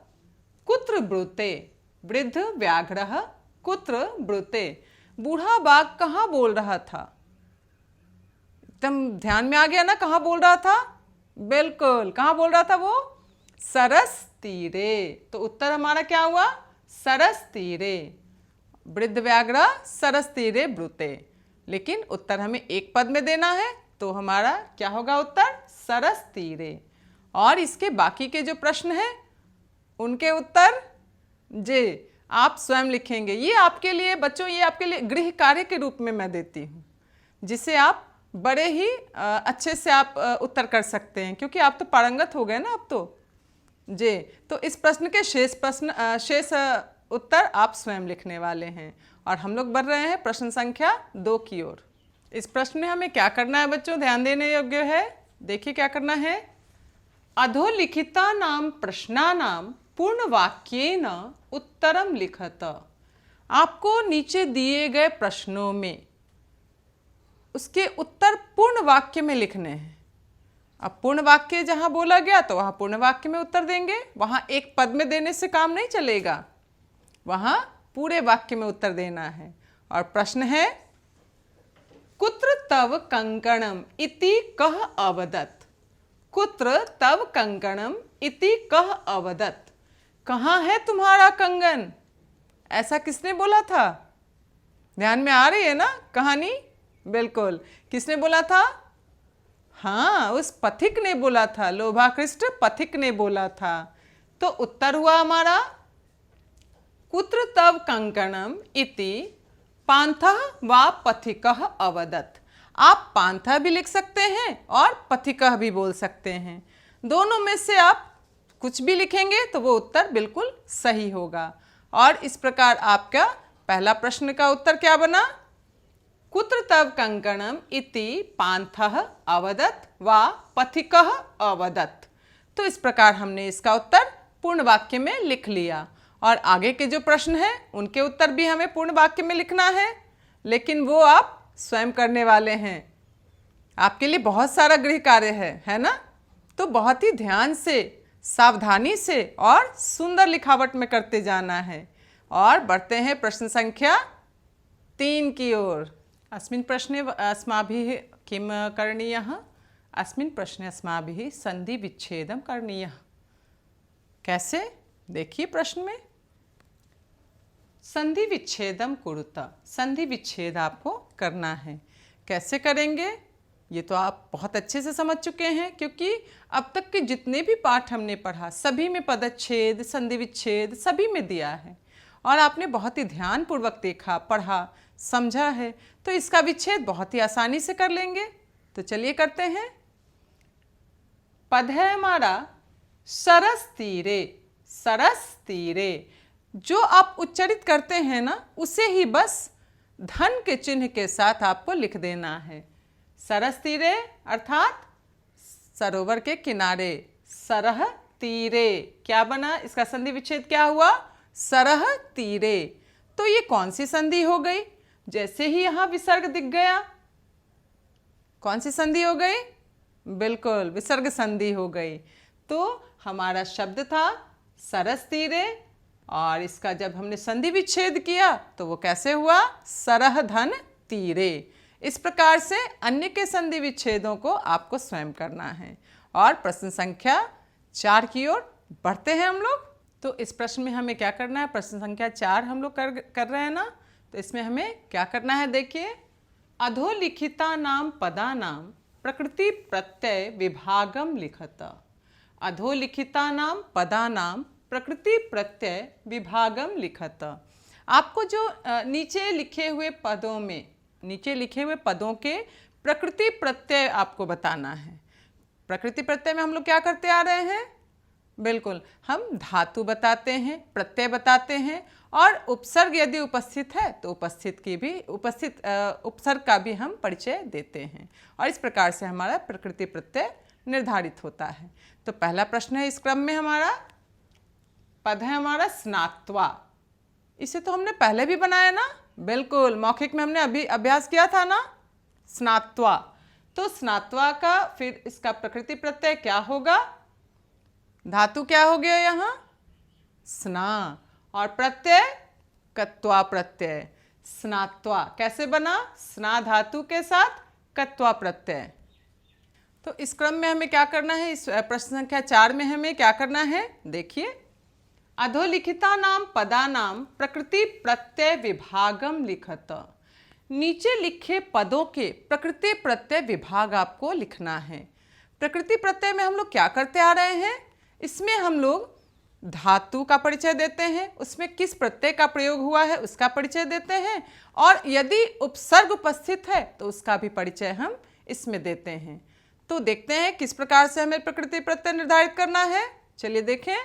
कुत्र ब्रूते। वृद्ध व्याघ्रः कुत्र ब्रूते। बूढ़ा बाघ कहाँ बोल रहा था? एकदम ध्यान में आ गया ना, कहाँ बोल रहा था? बिल्कुल, कहाँ बोल रहा था वो? सरस तीरे। तो उत्तर हमारा क्या हुआ? सरस तीरे। वृद्ध व्याघ्र सरस तीरे ब्रूते। लेकिन उत्तर हमें एक पद में देना है, तो हमारा क्या होगा उत्तर? सरस तीरे। और इसके बाकी के जो प्रश्न हैं उनके उत्तर जी आप स्वयं लिखेंगे। ये आपके लिए बच्चों, ये आपके लिए गृह कार्य के रूप में मैं देती हूँ, जिसे आप बड़े ही अच्छे से आप उत्तर कर सकते हैं, क्योंकि आप तो पारंगत हो गए ना अब तो जी। तो इस प्रश्न के शेष उत्तर आप स्वयं लिखने वाले हैं। और हम लोग बढ़ रहे हैं प्रश्न संख्या 2 की ओर। इस प्रश्न में हमें क्या करना है बच्चों? ध्यान देने योग्य है। देखिए क्या करना है। अधोलिखितानां प्रश्नानां पूर्णवाक्येन उत्तरम लिखत। आपको नीचे दिए गए प्रश्नों में उसके उत्तर पूर्ण वाक्य में लिखने हैं। अब पूर्ण वाक्य जहां बोला गया तो वहां पूर्ण वाक्य में उत्तर देंगे। वहां एक पद में देने से काम नहीं चलेगा, वहां पूरे वाक्य में उत्तर देना है। और प्रश्न है, कुत्र तव कंकणम इति कह अवदत्। कुत्र तव कंकणम इति कह अवदत्। कहाँ है तुम्हारा कंगन? ऐसा किसने बोला था? ध्यान में आ रही है ना कहानी? बिल्कुल, किसने बोला था? हाँ, उस पथिक ने बोला था, लोभाकृष्ट पथिक ने बोला था। तो उत्तर हुआ हमारा कुत्र तव कंकणम इति पांथः वा पथिकः अवदत्। आप पांथा भी लिख सकते हैं और पथिकः भी बोल सकते हैं। दोनों में से आप कुछ भी लिखेंगे तो वो उत्तर बिल्कुल सही होगा। और इस प्रकार आपका पहला प्रश्न का उत्तर क्या बना? कुत्र तव कंकणम इति पांथः अवदत् वा पथिकः अवदत्। तो इस प्रकार हमने इसका उत्तर पूर्ण वाक्य में लिख लिया। और आगे के जो प्रश्न हैं उनके उत्तर भी हमें पूर्ण वाक्य में लिखना है, लेकिन वो आप स्वयं करने वाले हैं। आपके लिए बहुत सारा गृह कार्य है ना? तो बहुत ही ध्यान से, सावधानी से और सुंदर लिखावट में करते जाना है। और बढ़ते हैं प्रश्न संख्या 3 की ओर। अस्मिन् प्रश्ने अस्माभिः किं करणीयः? अस्मिन् प्रश्ने अस्माभिः संधि विच्छेदं करणीयः। कैसे? देखिए प्रश्न में, संधि विच्छेदम कुरुत। संधि विच्छेद आपको करना है। कैसे करेंगे ये तो आप बहुत अच्छे से समझ चुके हैं, क्योंकि अब तक के जितने भी पाठ हमने पढ़ा सभी में पदच्छेद, संधि विच्छेद सभी में दिया है और आपने बहुत ही ध्यानपूर्वक देखा, पढ़ा, समझा है। तो इसका विच्छेद बहुत ही आसानी से कर लेंगे। तो चलिए करते हैं। पद है हमारा सरस तीरे। सरस तीरे जो आप उच्चारित करते हैं ना, उसे ही बस धन के चिन्ह के साथ आपको लिख देना है। सरस तीरे अर्थात सरोवर के किनारे। सरह तीरे क्या बना? इसका संधि विच्छेद क्या हुआ? सरह तीरे। तो ये कौन सी संधि हो गई? जैसे ही यहां विसर्ग दिख गया, कौन सी संधि हो गई? बिल्कुल, विसर्ग संधि हो गई। तो हमारा शब्द था सरस तीरे, और इसका जब हमने संधि विच्छेद किया तो वो कैसे हुआ? सरह धन तीरे। इस प्रकार से अन्य के संधि विच्छेदों को आपको स्वयं करना है। और प्रश्न संख्या 4 की ओर बढ़ते हैं हम लोग। तो इस प्रश्न में हमें क्या करना है? प्रश्न संख्या 4 हम लोग कर रहे हैं ना, तो इसमें हमें क्या करना है? देखिए, अधोलिखितानां पदानां प्रकृति प्रत्यय विभागम लिखत। अधोलिखितानां पदानां प्रकृति प्रत्यय विभागम लिखत। आपको जो नीचे लिखे हुए पदों में, नीचे लिखे हुए पदों के प्रकृति प्रत्यय आपको बताना है। प्रकृति प्रत्यय में हम लोग क्या करते आ रहे हैं? बिल्कुल, हम धातु बताते हैं, प्रत्यय बताते हैं, और उपसर्ग यदि उपस्थित है तो उपसर्ग का भी हम परिचय देते हैं। और इस प्रकार से हमारा प्रकृति प्रत्यय निर्धारित होता है। तो पहला प्रश्न है इस क्रम में हमारा, पद है हमारा स्नात्वा। इसे तो हमने पहले भी बनाया ना, बिल्कुल, मौखिक में हमने अभी अभ्यास किया था ना, स्नात्वा। तो स्नात्वा का फिर इसका प्रकृति प्रत्यय क्या होगा? धातु क्या हो गया यहाँ? स्ना, और प्रत्यय कत्वा प्रत्यय। स्नात्वा कैसे बना? स्ना धातु के साथ कत्वा प्रत्यय। तो इस क्रम में हमें क्या करना है, इस प्रश्न संख्या 4 में हमें क्या करना है, देखिए, अधोलिखिता नाम पदा नाम प्रकृति प्रत्यय विभागम लिखत। नीचे लिखे पदों के प्रकृति प्रत्यय विभाग आपको लिखना है। प्रकृति प्रत्यय में हम लोग क्या करते आ रहे हैं, इसमें हम लोग धातु का परिचय देते हैं, उसमें किस प्रत्यय का प्रयोग हुआ है उसका परिचय देते हैं, और यदि उपसर्ग उपस्थित है तो उसका भी परिचय हम इसमें देते हैं। तो देखते हैं किस प्रकार से हमें प्रकृति प्रत्यय निर्धारित करना है। चलिए देखें,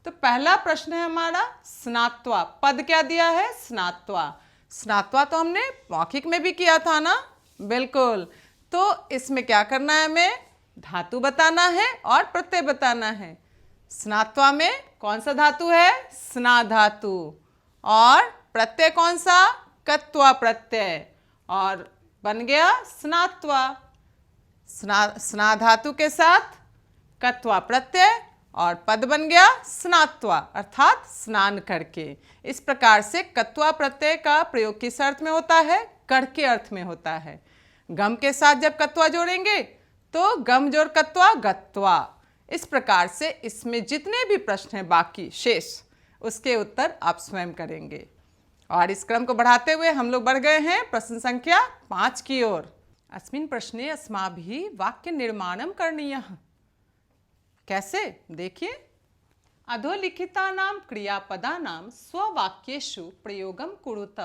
तो पहला प्रश्न है हमारा स्नात्वा। पद क्या दिया है, स्नात्वा। स्नात्वा तो हमने मौखिक में भी किया था ना, बिल्कुल। तो इसमें क्या करना है, हमें धातु बताना है और प्रत्यय बताना है। स्नात्वा में कौन सा धातु है, स्ना धातु, और प्रत्यय कौन सा, कत्वा प्रत्यय, और बन गया स्नात्वा। स्ना धातु के साथ कत्वा प्रत्यय और पद बन गया स्नात्वा, अर्थात स्नान करके। इस प्रकार से कत्वा प्रत्यय का प्रयोग किस अर्थ में होता है, कर के अर्थ में होता है। गम के साथ जब कत्वा जोड़ेंगे तो गम जोड़ कत्वा गत्वा। इस प्रकार से इसमें जितने भी प्रश्न हैं बाकी शेष, उसके उत्तर आप स्वयं करेंगे। और इस क्रम को बढ़ाते हुए हम लोग बढ़ गए हैं प्रश्न संख्या 5 की ओर। अस्मिन् प्रश्ने अस्माभिः वाक्य निर्माणं करणीयः। कैसे, देखिए, अधोलिखितानां क्रियापदानां स्ववाक्येषु प्रयोगं कुरुत।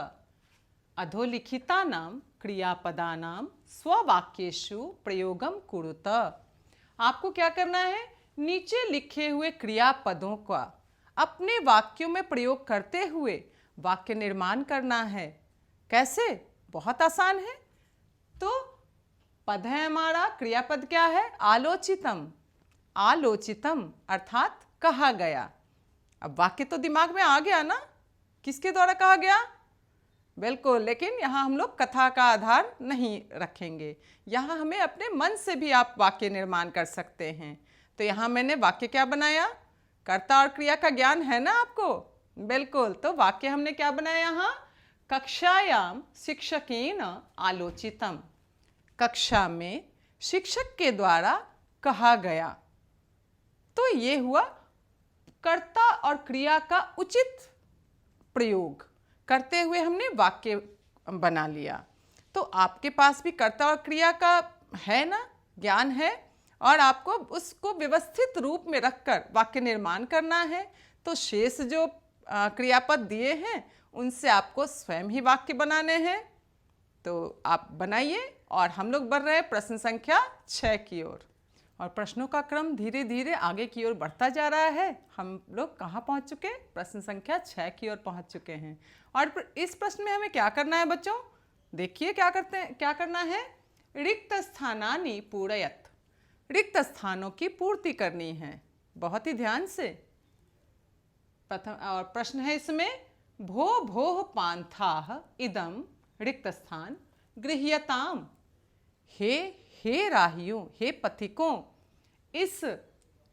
अधोलिखितानां क्रियापदानां स्ववाक्येषु प्रयोगं कुरुत। आपको क्या करना है, नीचे लिखे हुए क्रियापदों का अपने वाक्यों में प्रयोग करते हुए वाक्य निर्माण करना है। कैसे, बहुत आसान है। तो पद है हमारा, क्रियापद क्या है, आलोचितम। आलोचितम अर्थात कहा गया। अब वाक्य तो दिमाग में आ गया ना, किसके द्वारा कहा गया, बिल्कुल, लेकिन यहाँ हम लोग कथा का आधार नहीं रखेंगे। यहाँ हमें अपने मन से भी आप वाक्य निर्माण कर सकते हैं। तो यहाँ मैंने वाक्य क्या बनाया, कर्ता और क्रिया का ज्ञान है ना आपको, बिल्कुल। तो वाक्य हमने क्या बनाया यहाँ, कक्षायाम शिक्षकेन आलोचितम। कक्षा में शिक्षक के द्वारा कहा गया। तो ये हुआ कर्ता और क्रिया का उचित प्रयोग करते हुए हमने वाक्य बना लिया। तो आपके पास भी कर्ता और क्रिया का है ना, ज्ञान है, और आपको उसको व्यवस्थित रूप में रखकर वाक्य निर्माण करना है। तो शेष जो क्रियापद दिए हैं उनसे आपको स्वयं ही वाक्य बनाने हैं। तो आप बनाइए, और हम लोग बढ़ रहे हैं प्रश्न संख्या 6 की ओर। और प्रश्नों का क्रम धीरे धीरे आगे की ओर बढ़ता जा रहा है। हम लोग कहाँ पहुँच चुके, प्रश्न संख्या 6 की ओर पहुँच चुके हैं। और इस प्रश्न में हमें क्या करना है बच्चों, देखिए क्या करना है, रिक्त स्थानानि पूरयत। रिक्त स्थानों की पूर्ति करनी है, बहुत ही ध्यान से। प्रथम और प्रश्न है इसमें, भो भोः पान्थाः इदं रिक्त स्थान गृह्यताम। हे राहियों, हे पथिकों, इस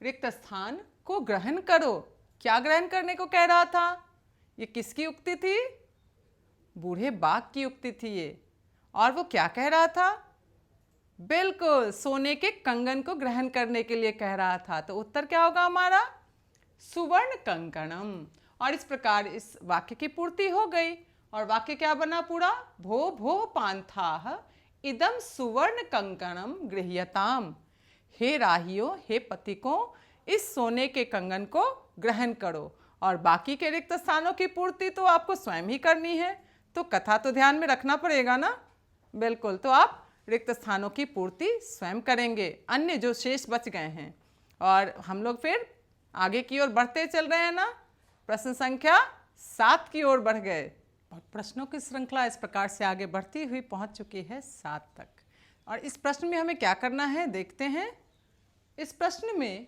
रिक्त स्थान को ग्रहण करो। क्या ग्रहण करने को कह रहा था, ये किसकी उक्ति थी, बूढ़े बाघ की उक्ति थी ये। और वो क्या कह रहा था, बिल्कुल सोने के कंगन को ग्रहण करने के लिए कह रहा था। तो उत्तर क्या होगा हमारा, सुवर्ण कंकणम। और इस प्रकार इस वाक्य की पूर्ति हो गई। और वाक्य क्या बना पूरा, भो भो पान्थाः इदम सुवर्ण कंकणम गृह्यताम। हे राहियों, हे पथिकों, इस सोने के कंगन को ग्रहण करो। और बाकी के रिक्त स्थानों की पूर्ति तो आपको स्वयं ही करनी है। तो कथा तो ध्यान में रखना पड़ेगा ना, बिल्कुल। तो आप रिक्त स्थानों की पूर्ति स्वयं करेंगे, अन्य जो शेष बच गए हैं। और हम लोग फिर आगे की ओर बढ़ते चल रहे हैं ना, प्रश्न संख्या 7 की ओर बढ़ गए। और प्रश्नों की श्रृंखला इस प्रकार से आगे बढ़ती हुई पहुंच चुकी है 7 तक। और इस प्रश्न में हमें क्या करना है, देखते हैं। इस प्रश्न में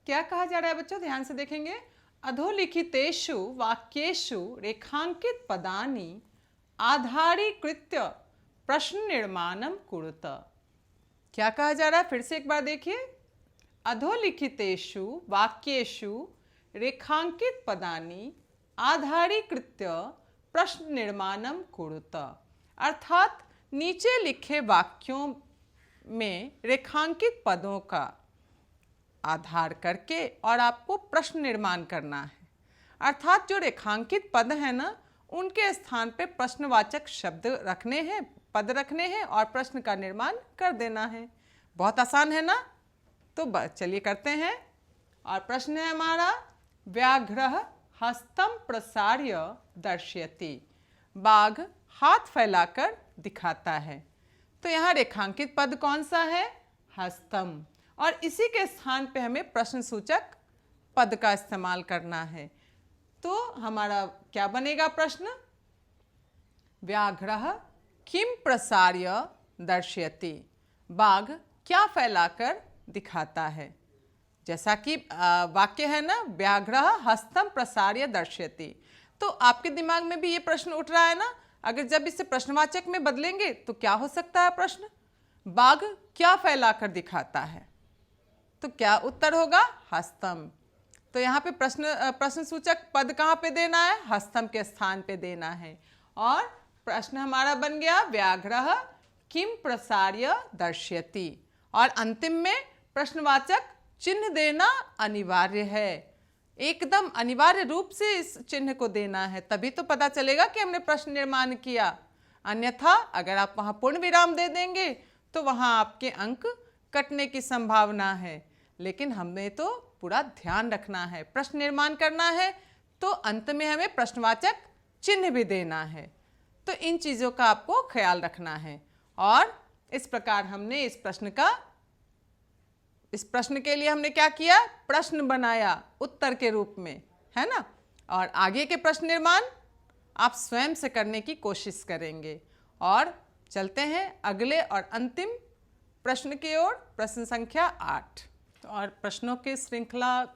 क्या कहा जा रहा है बच्चों, ध्यान से देखेंगे। अधोलिखितेषु वाक्येषु रेखांकित पदानि आधारीकृत्य प्रश्न निर्माणं कुरुत। क्या कहा जा रहा है, फिर से एक बार देखिए। अधोलिखितेषु वाक्येषु रेखांकित पदानि आधारीकृत्य प्रश्न निर्माणं कुरुत। अर्थात नीचे लिखे वाक्यों में रेखांकित पदों का आधार करके और आपको प्रश्न निर्माण करना है। अर्थात जो रेखांकित पद है ना, उनके स्थान पे प्रश्नवाचक शब्द रखने हैं, पद रखने हैं और प्रश्न का निर्माण कर देना है। बहुत आसान है ना? तो चलिए करते हैं। और प्रश्न है हमारा, व्याघ्रः हस्तम प्रसार्य दर्शयति। बाघ हाथ फैलाकर दिखाता है। तो यहाँ रेखांकित पद कौन सा है? हस्तम। और इसी के स्थान पे हमें प्रश्न सूचक पद का इस्तेमाल करना है। तो हमारा क्या बनेगा प्रश्न? व्याघ्रः किम प्रसार्य दर्शयति। बाघ क्या फैलाकर दिखाता है। जैसा कि वाक्य है ना, व्याघ्रः हस्तम प्रसार्य दर्शयति। तो आपके दिमाग में भी ये प्रश्न उठ रहा है ना, अगर जब इसे प्रश्नवाचक में बदलेंगे तो क्या हो सकता है प्रश्न? बाघ क्या फैलाकर दिखाता है। तो क्या उत्तर होगा? हस्तम। तो यहाँ पे प्रश्न सूचक पद कहाँ पे देना है? हस्तम के स्थान पे देना है। और प्रश्न हमारा बन गया, व्याघ्रः किम प्रसार्य दर्शयति। और अंतिम में प्रश्नवाचक चिन्ह देना अनिवार्य है, एकदम अनिवार्य रूप से इस चिन्ह को देना है, तभी तो पता चलेगा कि हमने प्रश्न निर्माण किया। अन्यथा अगर आप वहाँ पूर्ण विराम दे देंगे तो वहाँ आपके अंक कटने की संभावना है। लेकिन हमें तो पूरा ध्यान रखना है, प्रश्न निर्माण करना है, तो अंत में हमें प्रश्नवाचक चिन्ह भी देना है। तो इन चीज़ों का आपको ख्याल रखना है। और इस प्रकार हमने इस प्रश्न के लिए हमने क्या किया? प्रश्न बनाया उत्तर के रूप में, है ना। और आगे के प्रश्न निर्माण आप स्वयं से करने की कोशिश करेंगे। और चलते हैं अगले और अंतिम प्रश्न की ओर, प्रश्न संख्या 8। और प्रश्नों की श्रृंखला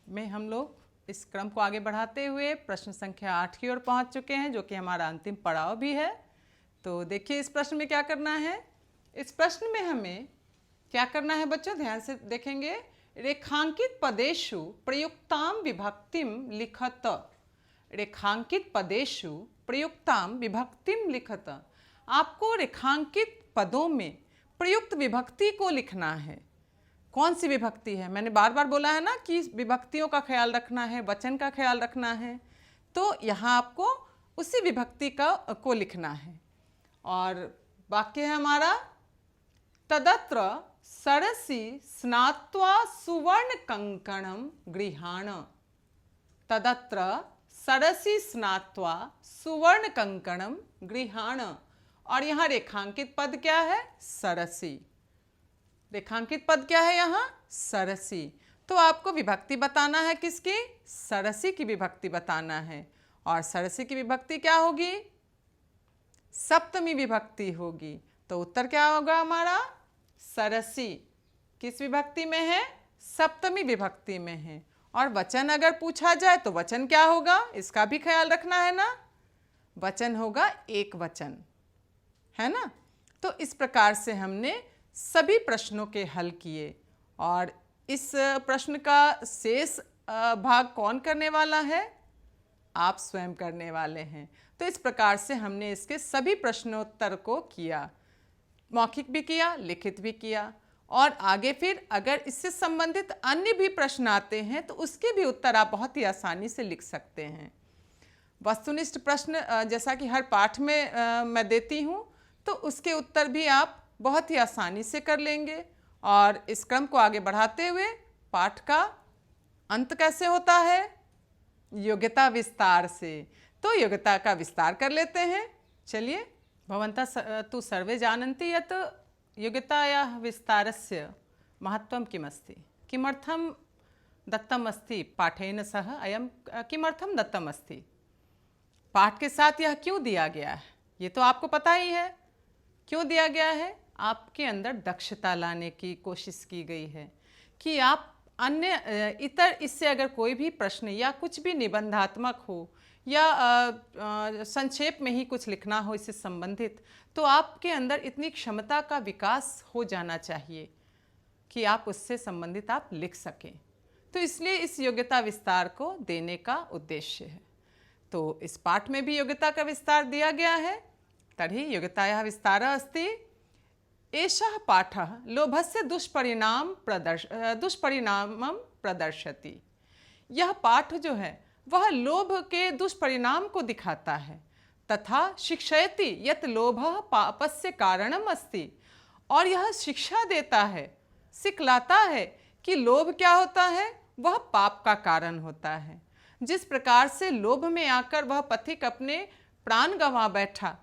में हम लोग इस क्रम को आगे बढ़ाते हुए प्रश्न संख्या 8 की ओर पहुंच चुके हैं, जो कि हमारा अंतिम पड़ाव भी है। तो देखिए इस प्रश्न में क्या करना है। इस प्रश्न में हमें क्या करना है बच्चों, ध्यान से देखेंगे। रेखांकित पदेषु प्रयुक्ताम विभक्तिम लिखत। रेखांकित पदेषु प्रयुक्ताम विभक्तिम लिखत। आपको रेखांकित पदों में प्रयुक्त विभक्ति को लिखना है। कौन सी विभक्ति है? मैंने बार बार बोला है ना कि विभक्तियों का ख्याल रखना है, वचन का ख्याल रखना है। तो यहाँ आपको उसी विभक्ति को लिखना है। और वाक्य है हमारा, तदत्र सरसी स्नात्वा सुवर्ण कंकणम गृहाण। तदत्र सरसी स्नात्वा सुवर्ण कंकणम गृहाण। और यहाँ रेखांकित पद क्या है? सरसी। रेखांकित पद क्या है यहाँ? सरसी। तो आपको विभक्ति बताना है किसकी? सरसी की विभक्ति बताना है। और सरसी की विभक्ति क्या होगी? सप्तमी विभक्ति होगी। तो उत्तर क्या होगा हमारा? सरसी किस विभक्ति में है? सप्तमी विभक्ति में है। और वचन अगर पूछा जाए तो वचन क्या होगा, इसका भी ख्याल रखना है ना। वचन होगा एक वचन, है ना। तो इस प्रकार से हमने सभी प्रश्नों के हल किए। और इस प्रश्न का शेष भाग कौन करने वाला है? आप स्वयं करने वाले हैं। तो इस प्रकार से हमने इसके सभी प्रश्नोत्तर को किया, मौखिक भी किया, लिखित भी किया। और आगे फिर अगर इससे संबंधित अन्य भी प्रश्न आते हैं तो उसके भी उत्तर आप बहुत ही आसानी से लिख सकते हैं। वस्तुनिष्ठ प्रश्न जैसा कि हर पाठ में मैं देती हूँ, तो उसके उत्तर भी आप बहुत ही आसानी से कर लेंगे। और इस क्रम को आगे बढ़ाते हुए पाठ का अंत कैसे होता है? योग्यता विस्तार से। तो योग्यता का विस्तार कर लेते हैं। चलिए, भवन्तः तु सर्वे जानन्ति यत् योग्यतायाः विस्तारस्य महत्त्वं किमस्ति, किमर्थं दत्तम् अस्ति पाठेन सह, अयं किमर्थं दत्तम् अस्ति, पाठ के साथ यह क्यों दिया गया है, ये तो आपको पता ही है क्यों दिया गया है। आपके अंदर दक्षता लाने की कोशिश की गई है कि आप अन्य इतर इससे अगर कोई भी प्रश्न या कुछ भी निबंधात्मक हो या संक्षेप में ही कुछ लिखना हो इससे संबंधित, तो आपके अंदर इतनी क्षमता का विकास हो जाना चाहिए कि आप उससे संबंधित आप लिख सकें। तो इसलिए इस योग्यता विस्तार को देने का उद्देश्य है। तो इस पाठ में भी योग्यता का विस्तार दिया गया है। तर्हि योग्यतायाः विस्तारः अस्ति एषः पाठः लोभस्य दुष्परिणामं प्रदर्शति। यह पाठ जो है वह लोभ के दुष्परिणाम को दिखाता है। तथा शिक्षयति यत् लोभः पापस्य कारणम अस्ति, और यह शिक्षा देता है, सिखलाता है कि लोभ क्या होता है, वह पाप का कारण होता है। जिस प्रकार से लोभ में आकर वह पथिक अपने प्राण गंवा बैठा,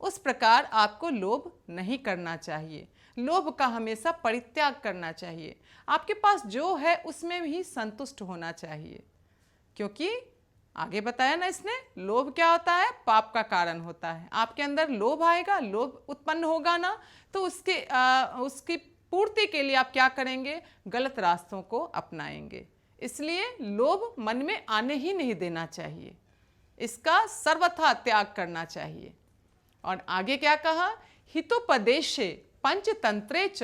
उस प्रकार आपको लोभ नहीं करना चाहिए। लोभ का हमेशा परित्याग करना चाहिए। आपके पास जो है उसमें भी संतुष्ट होना चाहिए, क्योंकि आगे बताया ना इसने, लोभ क्या होता है, पाप का कारण होता है। आपके अंदर लोभ आएगा, लोभ उत्पन्न होगा ना, तो उसकी पूर्ति के लिए आप क्या करेंगे, गलत रास्तों को अपनाएंगे। इसलिए लोभ मन में आने ही नहीं देना चाहिए, इसका सर्वथा त्याग करना चाहिए। और आगे क्या कहा, हितोपदेशे पंचतंत्रे च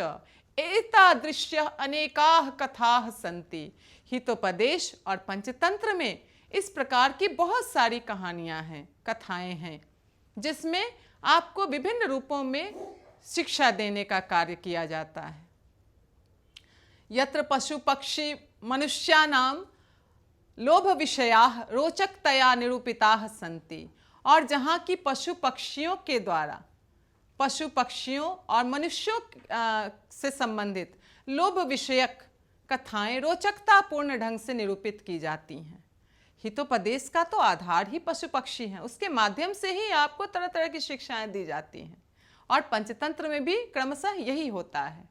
एतादृश्य अनेकाः कथाः सन्ति। हितोपदेश और पंचतंत्र में इस प्रकार की बहुत सारी कहानियां हैं, कथाएं हैं, जिसमें आपको विभिन्न रूपों में शिक्षा देने का कार्य किया जाता है। यत्र पशु पक्षी मनुष्यानां लोभ विषयाः रोचकतया निरूपिताः सन्ति। और जहाँ की पशु पक्षियों के द्वारा, पशु पक्षियों और मनुष्यों से संबंधित लोभ विषयक कथाएं रोचकतापूर्ण ढंग से निरूपित की जाती हैं। हितोपदेश का तो आधार ही पशु पक्षी हैं, उसके माध्यम से ही आपको तरह तरह की शिक्षाएं दी जाती हैं। और पंचतंत्र में भी क्रमशः यही होता है।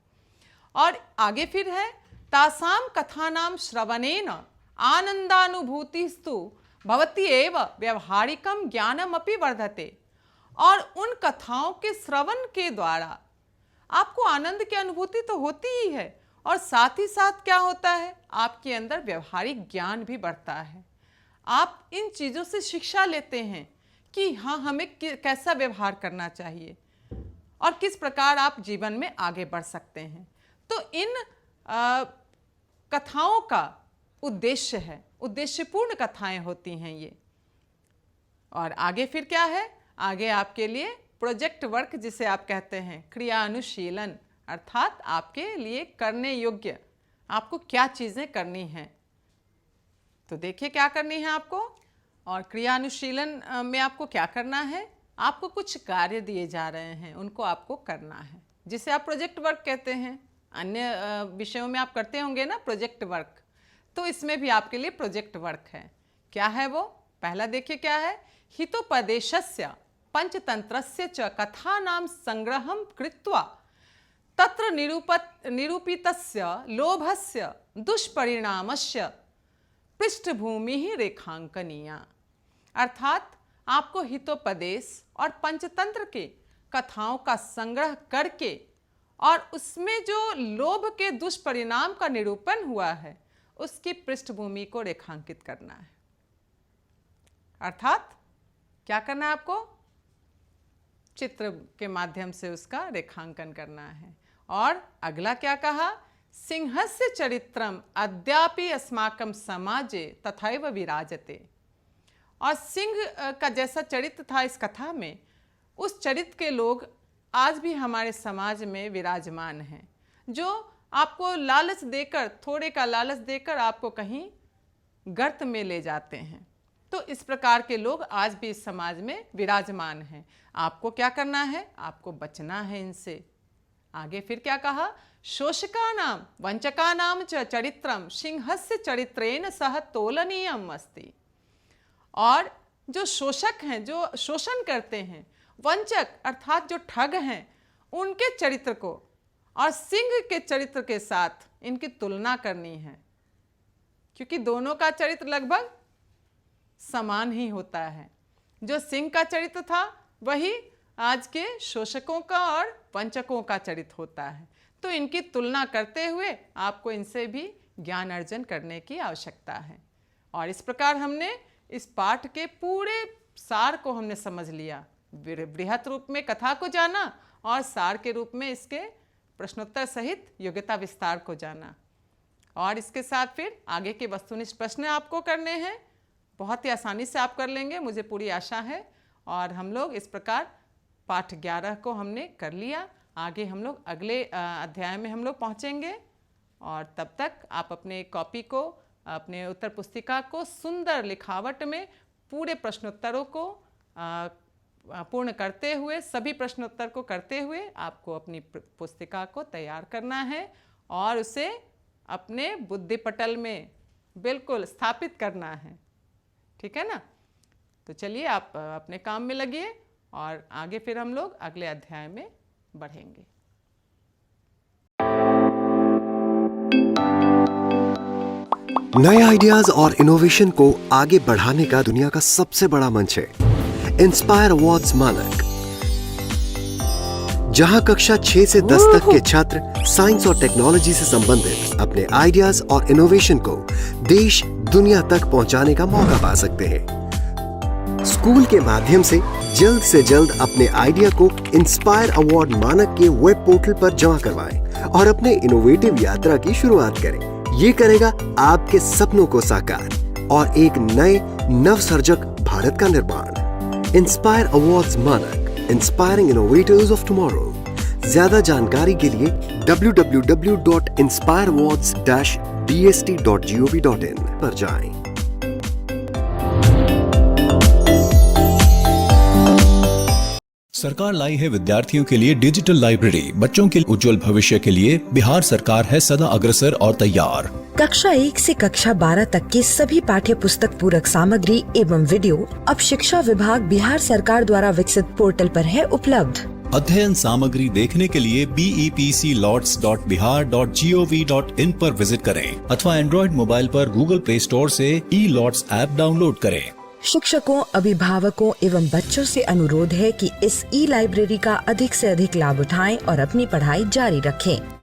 और आगे फिर है, तासाम कथानाम श्रवणेन आनंदानुभूतिस्तु भवति एव व्यवहारिकम ज्ञानम अपि वर्धते। और उन कथाओं के श्रवण के द्वारा आपको आनंद की अनुभूति तो होती ही है, और साथ ही साथ क्या होता है, आपके अंदर व्यवहारिक ज्ञान भी बढ़ता है। आप इन चीज़ों से शिक्षा लेते हैं कि हाँ, हमें कैसा व्यवहार करना चाहिए और किस प्रकार आप जीवन में आगे बढ़ सकते हैं। तो इन कथाओं का उद्देश्य है, उद्देश्यपूर्ण कथाएं होती हैं ये। और आगे फिर क्या है, आगे आपके लिए प्रोजेक्ट वर्क जिसे आप कहते हैं, क्रियानुशीलन, अर्थात आपके लिए करने योग्य आपको क्या चीज़ें करनी हैं। तो देखिए क्या करनी है आपको। और क्रियानुशीलन में आपको क्या करना है, आपको कुछ कार्य दिए जा रहे हैं, उनको आपको करना है, जिसे आप प्रोजेक्ट वर्क कहते हैं। अन्य विषयों में आप करते होंगे ना प्रोजेक्ट वर्क, तो इसमें भी आपके लिए प्रोजेक्ट वर्क है। क्या है वो, पहला देखिए क्या है, हितोपदेशस्य पंचतंत्रस्य च कथानां संग्रहं कृत्वा तत्र निरूपितस्य लोभस्य दुष्परिणामस्य पृष्ठभूमि रेखांकनीया। अर्थात आपको हितोपदेश और पंचतंत्र के कथाओं का संग्रह करके और उसमें जो लोभ के दुष्परिणाम का निरूपण हुआ है उसकी पृष्ठभूमि को रेखांकित करना है। अर्थात क्या करना है आपको, चित्र के माध्यम से उसका रेखांकन करना है। और अगला क्या कहा, सिंहस्य चरित्रम अद्यापि अस्माकं समाजे तथैव विराजते। और सिंह का जैसा चरित्र था इस कथा में, उस चरित्र के लोग आज भी हमारे समाज में विराजमान हैं, जो आपको लालच देकर, थोड़े का लालच देकर आपको कहीं गर्त में ले जाते हैं। तो इस प्रकार के लोग आज भी इस समाज में विराजमान हैं। आपको क्या करना है, आपको बचना है इनसे। आगे फिर क्या कहा, शोषकानां वंचकानां च चरित्रम सिंहस्य चरित्रेण सह तोलनीयम अस्ति। और जो शोषक हैं, जो शोषण करते हैं, वंचक अर्थात जो ठग हैं, उनके चरित्र को और सिंह के चरित्र के साथ इनकी तुलना करनी है, क्योंकि दोनों का चरित्र लगभग समान ही होता है। जो सिंह का चरित्र था वही आज के शोषकों का और वंचकों का चरित्र होता है। तो इनकी तुलना करते हुए आपको इनसे भी ज्ञान अर्जन करने की आवश्यकता है। और इस प्रकार हमने इस पाठ के पूरे सार को हमने समझ लिया। बृहत रूप में कथा को जाना और सार के रूप में इसके प्रश्नोत्तर सहित योग्यता विस्तार को जाना। और इसके साथ फिर आगे के वस्तुनिष्ठ प्रश्न आपको करने हैं। बहुत ही आसानी से आप कर लेंगे, मुझे पूरी आशा है। और हम लोग इस प्रकार पाठ 11 को हमने कर लिया। आगे हम लोग अगले अध्याय में हम लोग पहुँचेंगे। और तब तक आप अपने कॉपी को, अपने उत्तर पुस्तिका को सुंदर लिखावट में पूरे प्रश्नोत्तरों को पूर्ण करते हुए, सभी प्रश्नोत्तर को करते हुए आपको अपनी पुस्तिका को तैयार करना है और उसे अपने बुद्धि पटल में बिल्कुल स्थापित करना है। ठीक है ना? तो चलिए आप अपने काम में लगिए और आगे फिर हम लोग अगले अध्याय में बढ़ेंगे। नए आइडियाज और इनोवेशन को आगे बढ़ाने का दुनिया का सबसे बड़ा मंच है इंस्पायर अवार्ड्स मानक, जहां कक्षा 6 से 10 तक के छात्र साइंस और टेक्नोलॉजी से संबंधित अपने आइडियाज और इनोवेशन को देश दुनिया तक पहुंचाने का मौका पा सकते हैं। स्कूल के माध्यम से जल्द अपने आइडिया को इंस्पायर अवार्ड मानक के वेब पोर्टल पर जमा करवाएं और अपने इनोवेटिव यात्रा की शुरुआत करें। ये करेगा आपके सपनों को साकार और एक नए नवसर्जक भारत का निर्माण। इंस्पायर अवार्ड्स मानक, इंस्पायरिंग इनोवेटर्स ऑफ टुमारो। ज्यादा जानकारी के लिए www.inspireawards-bst.gov.in पर जाएं। सरकार लाई है विद्यार्थियों के लिए डिजिटल लाइब्रेरी। बच्चों के उज्जवल भविष्य के लिए बिहार सरकार है सदा अग्रसर और तैयार। कक्षा 1 से कक्षा 12 तक की सभी पाठ्य पुस्तक पूरक सामग्री एवं वीडियो अब शिक्षा विभाग बिहार सरकार द्वारा विकसित पोर्टल पर है उपलब्ध। अध्ययन सामग्री देखने के लिए bepclots.bihar.gov.in पर विजिट करें अथवा एंड्रॉइड मोबाइल पर गूगल प्ले स्टोर से ई-लॉट्स ऐप डाउनलोड करें। शिक्षकों, अभिभावकों एवं बच्चों से अनुरोध है कि इस ई लाइब्रेरी का अधिक से अधिक लाभ उठाएं और अपनी पढ़ाई जारी रखें।